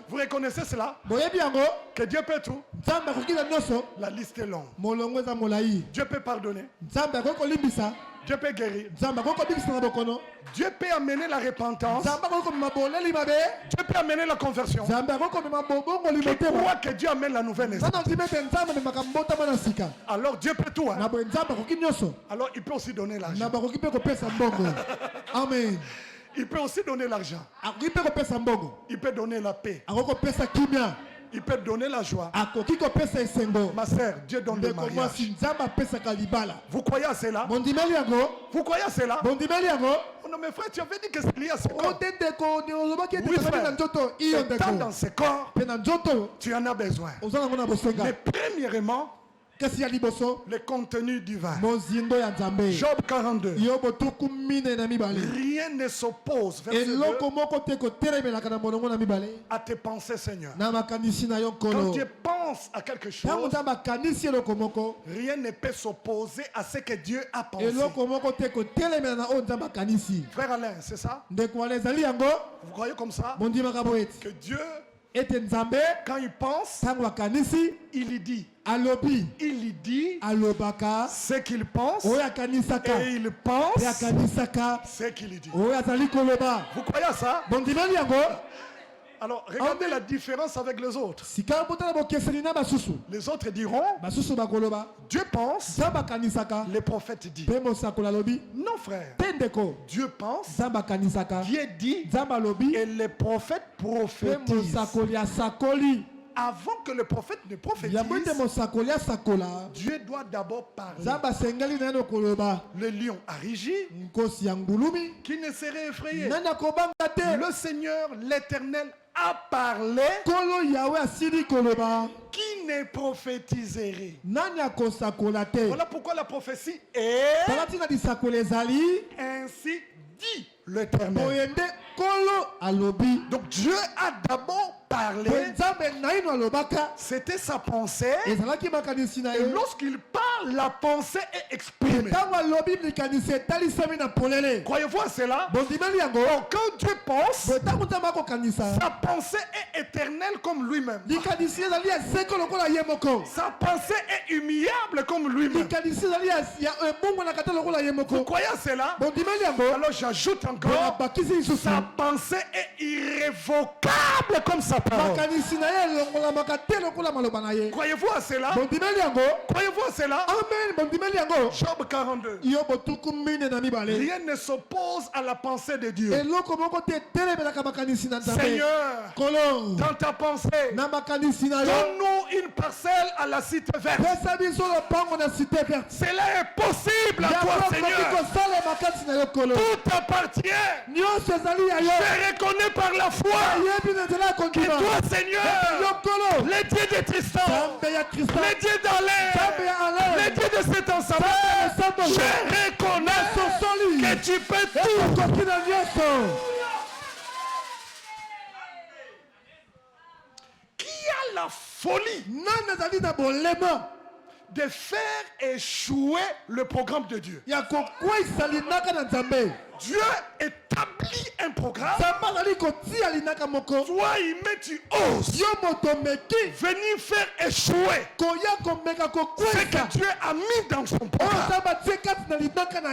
Vous reconnaissez cela? Que Dieu peut tout? La liste est longue. Dieu peut pardonner. Dieu peut guérir. Dieu peut amener la repentance. Dieu peut amener la conversion. Qui croit que Dieu amène la nouvelle naissance. Alors Dieu peut tout. Hein? Alors il peut aussi donner l'argent. Amen. Il peut aussi donner l'argent. Il peut donner la paix. Il peut donner la joie. Ma sœur, Dieu donne le mariage. Vous croyez à cela? Vous croyez à cela? Oh non, mes frères, tu avais dit que c'est lié à ce corps. Oui, frère. Étant dans ce corps, tu en as besoin. Mais premièrement, le contenu du vin. Job 42. Rien ne s'oppose à tes pensées, Seigneur. Quand Dieu pense à quelque chose, rien ne peut s'opposer à ce que Dieu a pensé. Frère Alain, c'est ça? Vous croyez comme ça? Que Dieu, quand il pense, il dit. Il dit ce qu'il pense et il pense ce qu'il dit. Vous croyez à ça? Alors, regardez la différence avec les autres. Les autres diront, Dieu pense, les prophètes disent. Non, frère. Dieu pense, Dieu dit, et les prophètes prophétisent. Avant que le prophète ne prophétise, Dieu doit d'abord parler. Le lion a rugi, qui ne serait effrayé. Le Seigneur, l'Éternel, a parlé, qui ne prophétiserait. Voilà pourquoi la prophétie est ainsi dit l'Éternel. Donc Dieu a d'abord parlé, c'était sa pensée, et lorsqu'il parle, la pensée est exprimée. Croyez-vous à cela? Donc, quand Dieu pense, sa pensée est éternelle comme lui-même. Sa pensée est humiliable comme lui-même. Vous croyez à cela? Alors j'ajoute encore, sa pensée est irrévocable comme sa parole. Croyez-vous à cela? Croyez-vous à cela? Job 42. Rien ne s'oppose à la pensée de Dieu. Seigneur, dans ta pensée, donne-nous une parcelle à la cité verte. Cela est possible à toi, Seigneur. Tout appartient. Je reconnais par la foi que toi, Seigneur, les dieux de Tristan, les dieux d'Alain, les dieux de cet ensemble, je reconnais que tu peux tout. Qui a la folie de faire échouer le programme de Dieu? Dieu établit un programme. Toi, tu oses venir faire échouer ce que Dieu a mis dans son programme.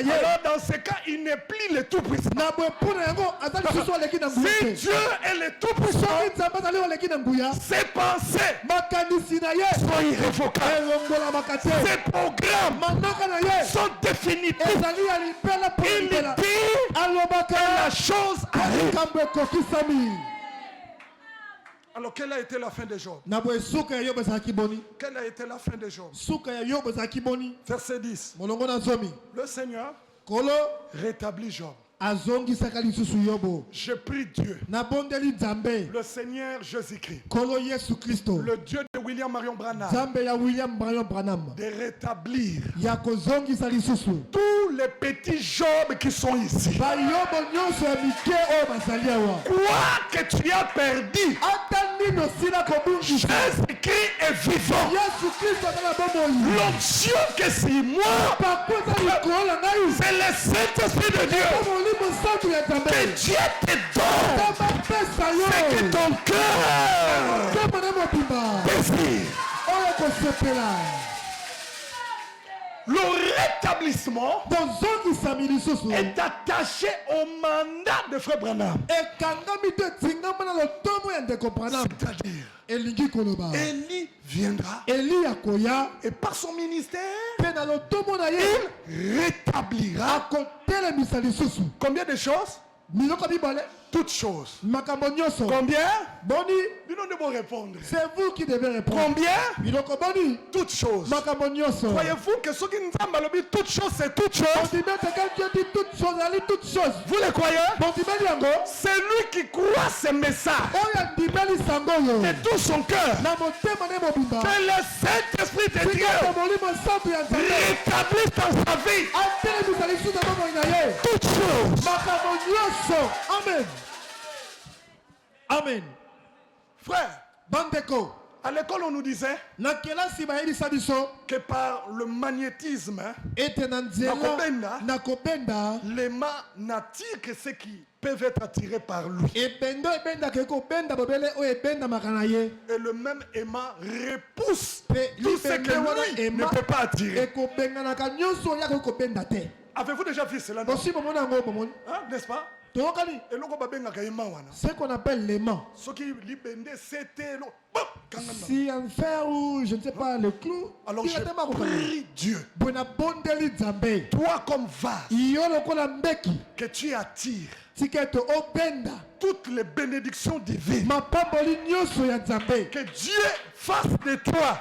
Alors dans ce cas, il n'est plus le tout-puissant. Si Dieu est le tout-puissant, ses pensées sont irrévocables. Ses programmes sont définitifs. Il dit et la chose arrive. Alors quelle a été la fin de Job? Quelle a été la fin de Job? Verset 10. Le Seigneur rétablit Job. Je prie Dieu, le Seigneur Jésus-Christ, le Dieu de William Marion Branham, de rétablir tous les petits Job qui sont ici. Quoi que tu as perdu, Jésus-Christ est vivant. L'onction que c'est moi, c'est le Saint-Esprit de Dieu. Que Dieu te donne ce que ton cœur désire. Le rétablissement est attaché au mandat de Frère Branham. C'est-à-dire, Élie viendra et par son ministère, il rétablira combien de choses? Toutes choses. Combien? Nous devons répondre. C'est vous qui devez répondre. Combien? Toutes choses. Croyez-vous que ce qui nous a dit toutes choses, c'est toutes choses? Vous le croyez? C'est lui qui croit ce message de tout son cœur. Que le Saint-Esprit de Dieu rétablisse dans sa vie toutes choses. Amen. Amen. Frère, à l'école on nous disait que par le magnétisme, l'aimant n'attire que ceux qui peuvent être attirés par lui. Et le même aimant repousse tout ce que lui ne peut pas attirer. Avez-vous déjà vu cela? Hein, n'est-ce pas? Ce qu'on appelle l'aimant. Si un fer ou je ne sais pas le clou. Alors je prie Dieu, toi comme vase, que tu attires toutes les bénédictions divines. Que Dieu fasse de toi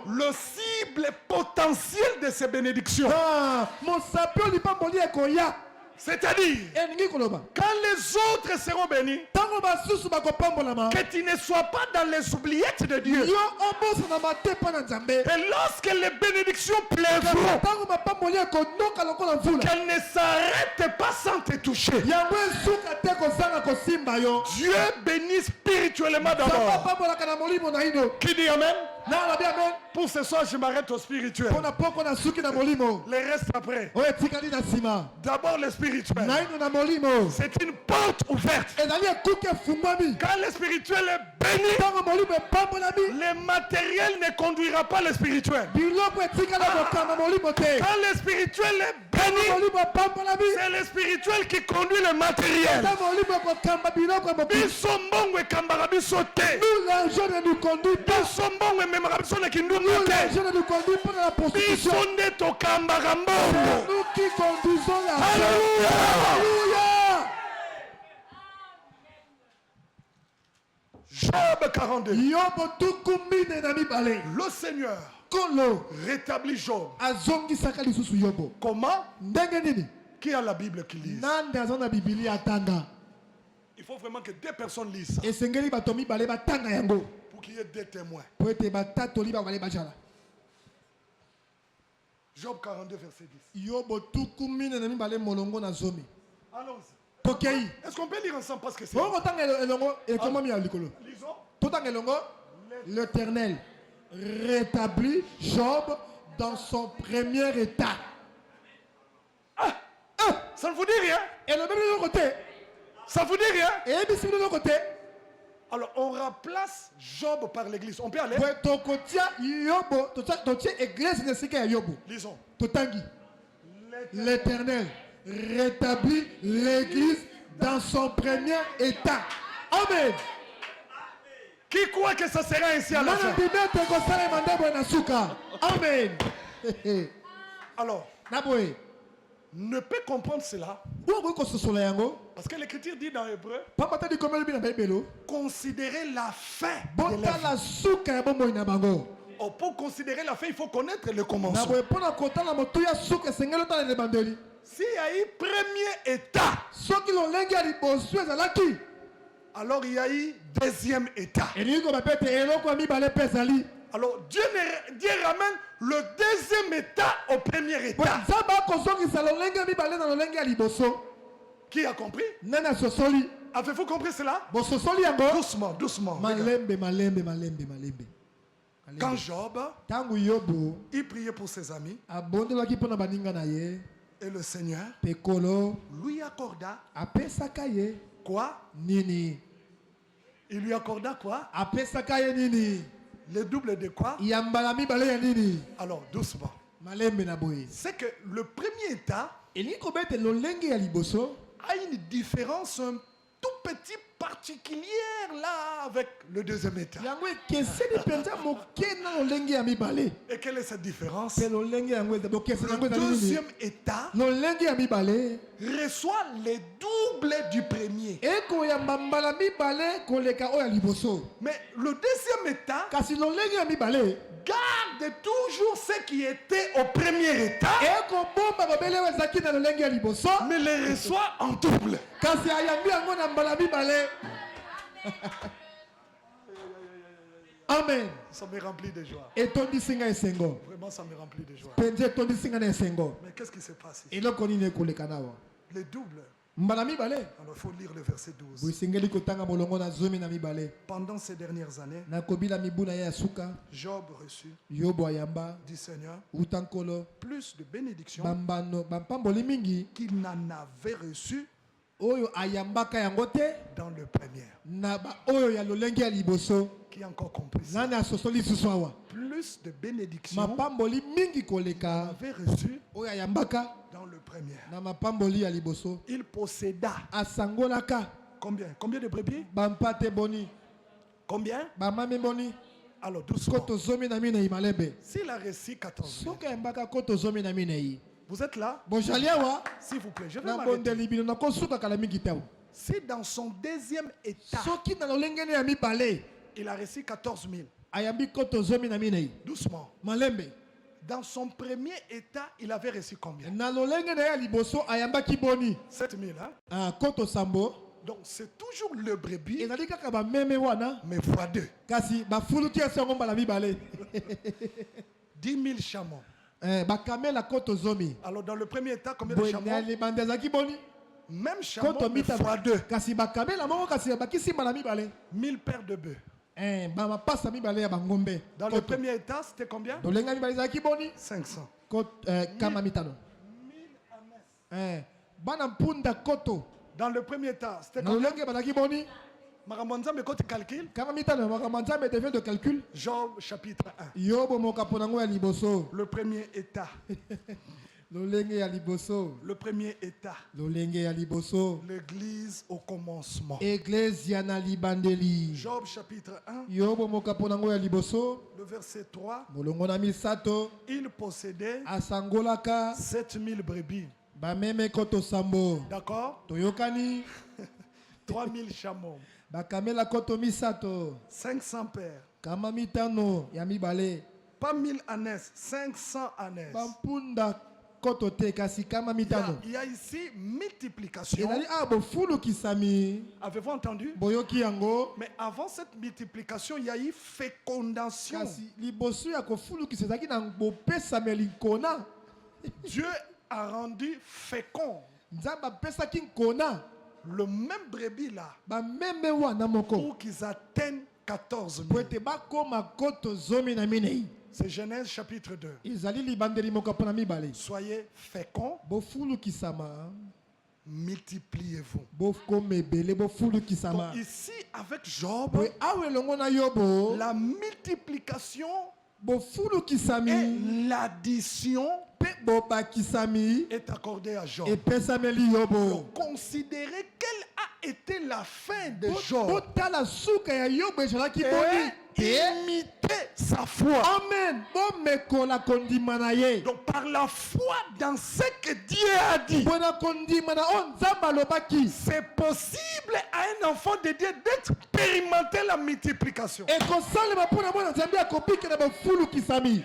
le cible potentiel de ces bénédictions. C'est-à-dire, quand les autres seront bénis, que tu ne sois pas dans les oubliettes de Dieu. Et lorsque les bénédictions pleuvront, qu'elles ne s'arrêtent pas sans te toucher. Dieu bénit spirituellement d'abord. Qui dit Amen? Pour ce soir, je m'arrête au spirituel. Les restes après. D'abord le spirituel. C'est une porte ouverte. Quand le spirituel est béni, le matériel ne conduira pas le spirituel. Quand le spirituel est béni, c'est le spirituel qui conduit le matériel. Nous qui conduisons l'argent. Alléluia. Job 42. Le Seigneur rétablit Job. Comment? Qui a la Bible qui lit? Il faut vraiment que deux personnes lisent ça. Pour qu'il y ait deux témoins. Job 42, verset 10. Allons-y. Est-ce qu'on peut lire ensemble parce que c'est... Lisons. L'Éternel rétablit Job dans son premier état. Ça ne vous dit rien? Ça ne vous dit rien? Alors on remplace Job par l'église. On peut aller? Lisons. L'Éternel rétablit l'église dans son premier état. Amen. Qui croit que ça sera ainsi à la fin? Amen. Alors, ne peut comprendre cela parce que l'écriture dit dans Hébreu, considérer la fin de la vie. Pour considérer la fin, il faut connaître le commencement. S'il y a eu premier état, alors il y a eu deuxième état. Alors Dieu ramène le deuxième état au premier état. Qui a compris? Avez-vous compris cela? Doucement, doucement. Quand Job, il priait pour ses amis, et le Seigneur lui accorda quoi? Il lui accorda quoi? Le double de quoi? Alors doucement. C'est que le premier état a une différence un tout petit particulière là avec le deuxième état. Et quelle est cette différence? Le deuxième état reçoit les doubles du premier. Mais le deuxième état garde toujours ce qui était au premier état, mais le reçoit en double. Amen. Ça me remplit de joie. Vraiment, ça me remplit de joie. Mais qu'est-ce qui se passe ici? Le double. Alors il faut lire le verset 12. Pendant ces dernières années, Job reçut du Seigneur plus de bénédictions qu'il n'en avait reçu dans le premier. Qui a encore compris ça? Plus de bénédictions qu'il avait reçu dans le premières. Na mapamboli ya liboso. Il posséda. Asangolaka. Combien? Combien de brebis? Bampate boni. Combien? Bamami boni. Alors doucement. Koto zomi na mine imalebe. S'il a reçu 14 000. Soka mbaka koto zomi na mine yi. Vous êtes là? Bonjaliawa. S'il vous plaît, je vais Na m'arrêter. bonde libino na kosuka kala mingi taw. Si dans son deuxième état, Soki na lolengene ya mibale. il a reçu 14 000. Ayambi koto zomi na mine yi. Doucement. Malembe. Dans son premier état, il avait reçu combien? Na lolengene ya liboso ayamba kiboni. 7 000. Hein? Ah koto sambo. Donc c'est toujours le brebis, Ezali kaka ba meme wana. mais fois 2. Kasi ba fuluki ya songo mbala mibale. 10 000 chameaux. Ba kamela koto zomi. Alors dans le premier état, combien de chameaux? Boyali bandeza kiboni. Même chameau, Koto mais mita fois 2. kasi ba kamela moko kasi ba kisi mbala mibale. 1000 paires de bœufs. Ba mapasa mibale ya bangombe. Dans le premier état, c'était combien? Dolenga mibale za kiboni. 500. Kama mitano. 1000 ames. Bana mpunda koto. Dans le premier état, c'était Na combien? lolenge bazaki boni. Maramonza, mais quand tu calcules, Kama mitano makamanza me devient de calcul. Job chapitre 1. Yobo mokaponango ya liboso. Le premier état. Lolenge ya liboso. Le premier état. Lolenge ya liboso. L'église au commencement. Ecclesia na libandeli. Job chapitre 1, Yobo mokaponango ya liboso. le verset 3. Molongo na misato. Il possédait Asangolaka. 7000 brebis. Bameme koto sambo. D'accord? Toyokani. 3000 chameaux. Bakamela koto misato. 500 paires. Kama mitano ya mibale. Pas 1000 ânes, 500 ânes. Bampunda koto te kasi kama mitano. Il y a ici multiplication. Ezali abo fulu kisami. Avez-vous entendu? Boyoki yango. Mais avant cette multiplication, il y a eu fécondation. Kasi liboso ya kofulu kisezaki na bopesa melikona. Dieu a rendu fécond Nzamba pesa kinkona. le même brebis là Ba meme wana moko. pour qu'ils atteignent 14 000. Poete bakoma koto zomi na minei. C'est Genèse chapitre 2. Ezali libandeli moko pona mibale. Soyez féconds, Bofulu kisama. multipliez-vous. Bofkome bele bofulu kisama. Donc ici, avec Job, Boy awe longo na yobo. la multiplication Bofulu kisami. et l'addition Pe boba kisami. est accordée à Job. Et pesameli yobo. Considérez quelle a été la fin de Job Botala suka ya yobo ezalaki boni. et imitez sa foi. Amen. Bomekola kondimana ye. Donc par la foi dans ce que Dieu a dit, Bona kondimana on nzamba lobaki. c'est possible à un enfant de Dieu d'expérimenter la multiplication. Et kosalema pona mwana nzambe akopike na bafulu kisami.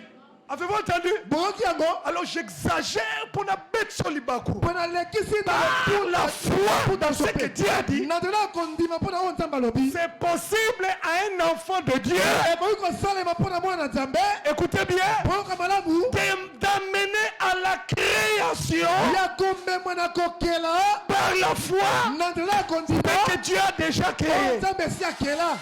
Avez-vous entendu? Boyoki yango. Alors j'exagère pour la bête sur l'Ibakou. Pona lekisi na Par la foi dans ce que Dieu a dit, na dela kondima pona on nzamba lobi. c'est possible à un enfant de Dieu, Et boyi kosalema pona mwana nzambe. écoutez bien, Boyoka malamu. d'amener à la création Ya kombe mwana kokela. par la foi Na dela kondima. que Dieu a déjà créé. Nzambe si akela.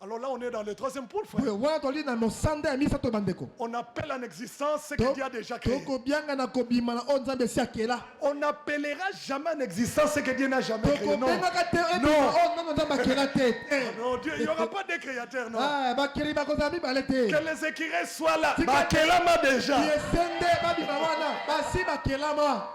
Alors là, on est dans le troisième pôle, frère. Wana toli na mosanda ya misato bandeko. On appelle en existence ce que Dieu a déjà créé. Toko bianga na kobima na on nzambe si akela. On n'appellera jamais en existence ce que Dieu n'a jamais créé. Toko Non. benga te Non. on non nzambe akela te. Non, Dieu, il n'y aura pas de créateur, non. Ah, bakeli bakoza mibale te. Que les écrivains soient là. Bakelama déjà. Yesende babima wana basi bakelama.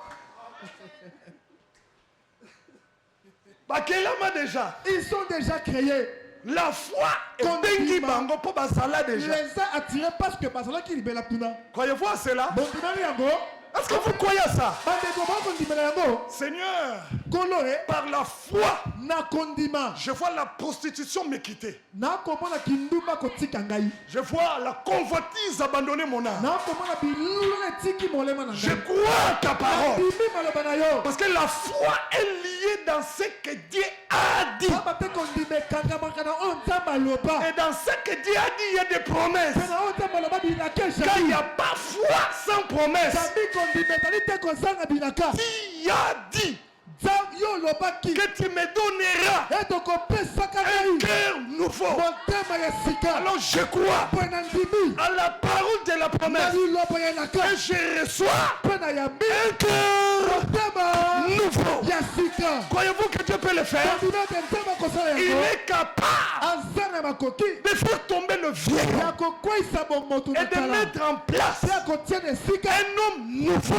Bakelama déjà. Ils sont déjà créés. La foi est Condiment. bengi bango pour basala déjà. Les a attirés parce que basala ki libela tuna. Croyez-vous à cela? Bon dimani yango. Est-ce que vous croyez à ça? Bandeko ba kondimela yango. Seigneur, Kolo par la foi, na kondima. je vois la prostitution me quitter. Na komona kindumba kotika ngai. Je vois la convoitise abandonner mon âme. Na komona bilulu tiki molema na Je ngai. crois à ta parole. Bimi maloba na yo. Parce que la foi est liée dans ce que Dieu a dit. Baba te kondime kanga makana on nzamba loba. Et dans ce que Dieu a dit, il y a des promesses. Na on nzamba loba bilaka Quand il n'y a pas foi sans promesse, Zambi kondime tali te kozanga bilaka. Dieu a dit Yo loba ki. que tu me donneras Et donc on peut un s'accaler. cœur nouveau. Motema ya sika. Alors je crois Pona ndimi. à la parole de la promesse. Nali loba ya naka. Et je reçois Pona ya mi. un cœur nouveau. Croyez-vous que Dieu peut le faire? Il est capable de faire tomber le vieux et de mettre en place un homme nouveau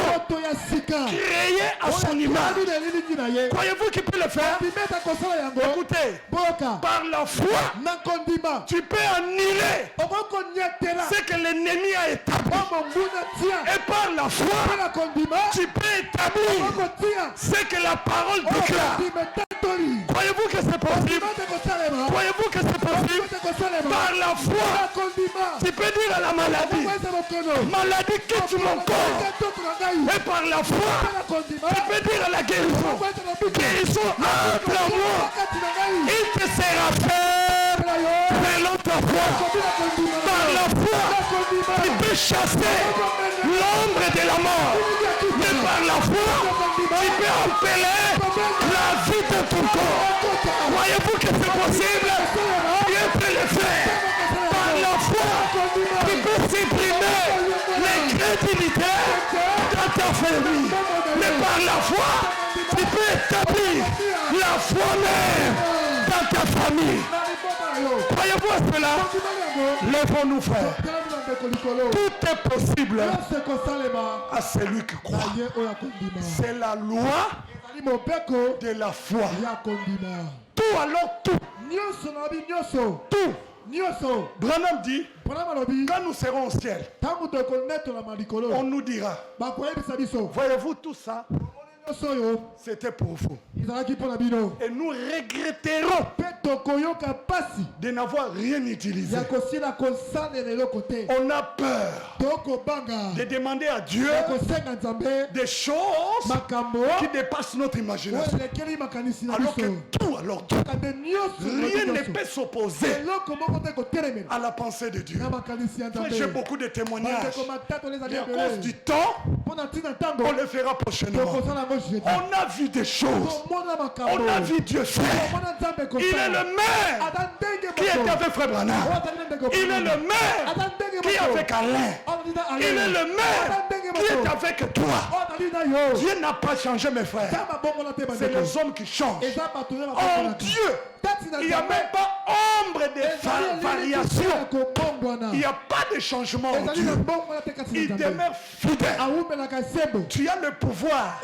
créé à son image. Croyez-vous qu'il peut le faire? Écoutez, par la foi, tu peux annuler ce que l'ennemi a établi. Et par la foi, tu peux établir ce que la parole déclare. Croyez-vous que c'est possible? Croyez-vous que c'est possible? Par la foi, tu peux dire à la maladie, maladie quitte mon corps. Et par la foi, tu peux dire à la guérison, guérison entre en moi. Il te sera fait selon ta foi. Par la foi, tu peux chasser l'ombre de la mort. Mais par la foi, tu peux empeler la vie de ton corps. Croyez-vous que c'est possible? Dieu peut le faire. Par la foi, tu peux supprimer l'incrédulité dans ta famille. Mais par la foi, tu peux établir la foi même dans ta famille. Croyez-vous à cela? Lèvons-nous, frères. Tout est possible à celui qui croit. C'est la loi de la foi. Tout alors tout. Tout. Branham dit, quand nous serons au ciel, on nous dira, voyez-vous tout ça, c'était pour vous. Et nous regretterons de n'avoir rien utilisé. On a peur de demander à Dieu des choses qui dépassent notre imagination. Alors que tout, rien ne peut s'opposer à la pensée de Dieu. J'ai beaucoup de témoignages. Et à cause du temps, on le fera prochainement. On a vu des choses. On a vu Dieu faire. Il est le même qui était avec Frère Branham. Il est le même qui est avec Alain. Il est le même qui est avec toi. Dieu n'a pas changé, mes frères. C'est les hommes qui changent. En Dieu, il n'y a même pas ombre de variation. Il n'y a pas de changement en Dieu. Il demeure fidèle. Tu as le pouvoir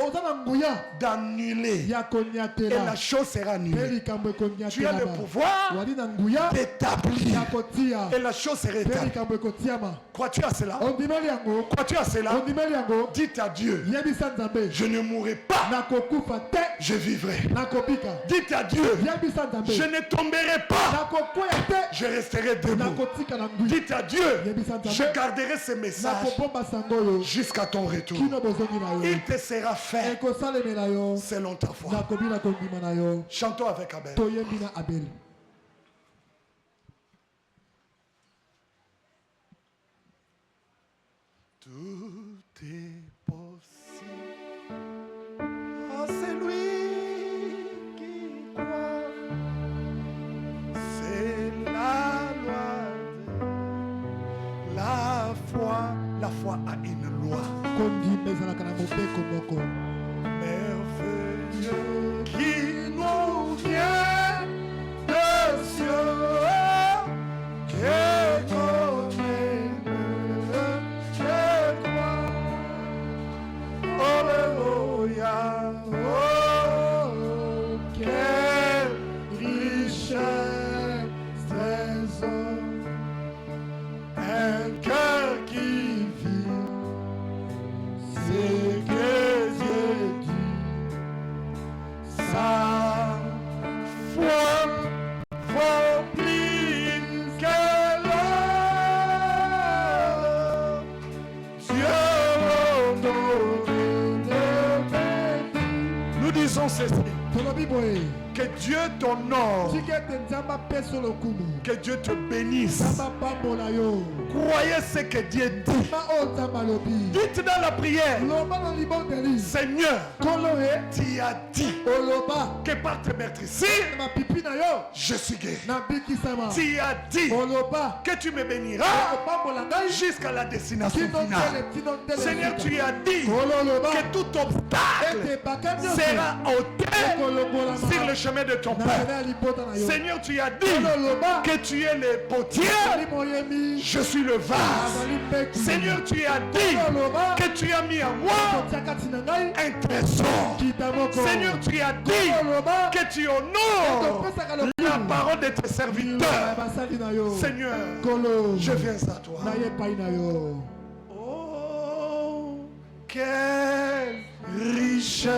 d'annuler et la chose sera annulée. Tu as le pouvoir d'établir et la chose sera établie. Crois-tu à cela? Crois-tu à cela? Dites à Dieu, je ne mourrai pas, je vivrai. Dites à Dieu, je ne tomberai pas, je resterai debout. Dites à Dieu, je garderai ce message jusqu'à ton retour. Il te sera fait selon ta foi. Chantons avec Abel. Tout est possible à celui qui croit. C'est la loi de la foi. La foi a une loi. Merveilleux qui nous vient de cieux. Que Alléluia, oh, quelle richesse, trésor, un cœur qui vit, c'est que Dieu dit, sa foi vaut plus que l'or. Dieu nous disons ceci. Que Dieu t'honore. Que Dieu te bénisse. Croyez ce que Dieu dit. Dites dans la prière, Seigneur, tu as dit que par tes meurtrissures, je suis guéri. Tu as dit que tu me béniras jusqu'à la destination finale. Seigneur, tu as dit que tout obstacle sera ôté sur le chemin de ton Père. Seigneur, tu as dit que tu es le potier, je suis le vase. Seigneur, tu as dit que tu as mis en moi un trésor. Seigneur, tu as dit que tu honores la parole de tes serviteurs. Seigneur, je viens à toi. Oh, quelle richesse,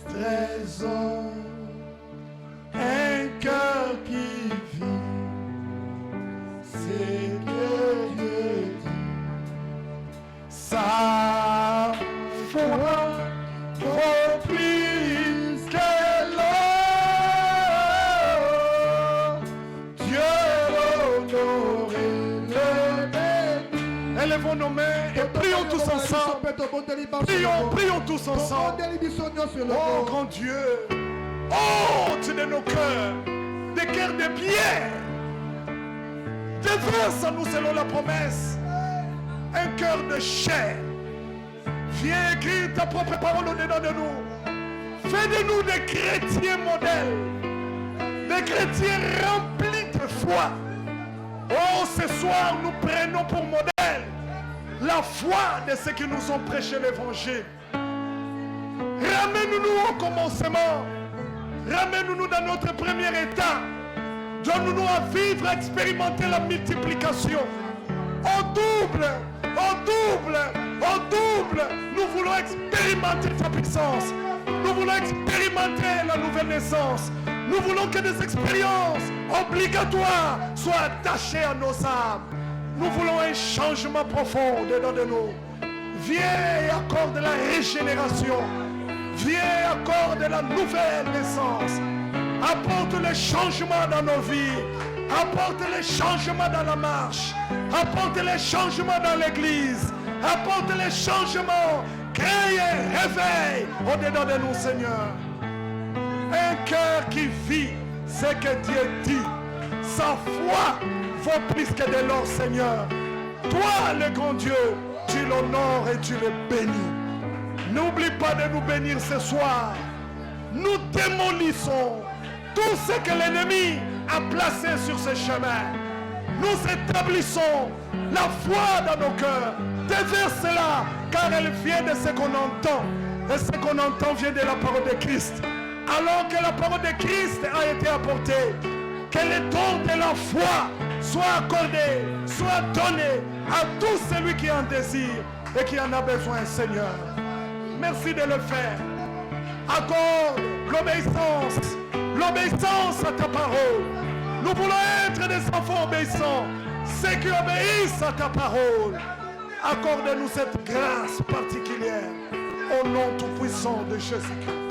trésor, un cœur qui vit, c'est que Dieu dit. Sa foi vaut plus que l'or. Dieu honoré le béni. Élevons nos mains et prions tous ensemble. Prions tous ensemble. Oh grand Dieu, ôte de nos cœurs des cœurs de pierre. Déverse en nous selon la promesse un cœur de chair. Viens écrire ta propre parole au-dedans de nous. Fais de nous des chrétiens modèles, des chrétiens remplis de foi. Oh, ce soir, nous prenons pour modèle la foi de ceux qui nous ont prêché l'évangile. Ramène-nous au commencement. Ramène-nous dans notre premier état. Donne-nous à vivre, à expérimenter la multiplication. Au double, au double, au double. Nous voulons expérimenter ta puissance. Nous voulons expérimenter la nouvelle naissance. Nous voulons que des expériences obligatoires soient attachées à nos âmes. Nous voulons un changement profond dedans de nous. Viens et accorde la régénération. Viens et accorde la nouvelle naissance. Apporte le changement dans nos vies. Apporte le changement dans la marche. Apporte le changement dans l'église. Apporte le changement. Crée un réveil au-dedans de nous, Seigneur. Un cœur qui vit ce que Dieu dit. Sa foi vaut plus que de l'or, Seigneur. Toi, le grand Dieu, tu l'honores et tu le bénis. N'oublie pas de nous bénir ce soir. Nous démolissons tout ce que l'ennemi a placé sur ce chemin. Nous établissons la foi dans nos cœurs. Déverse-la, car elle vient de ce qu'on entend. Et ce qu'on entend vient de la parole de Christ. Alors que la parole de Christ a été apportée, que le don de la foi soit accordé, soit donné à tout celui qui en désire et qui en a besoin, Seigneur. Merci de le faire. Accorde l'obéissance à ta parole. Nous voulons être des enfants obéissants, ceux qui obéissent à ta parole. Accorde-nous cette grâce particulière au nom tout-puissant de Jésus-Christ.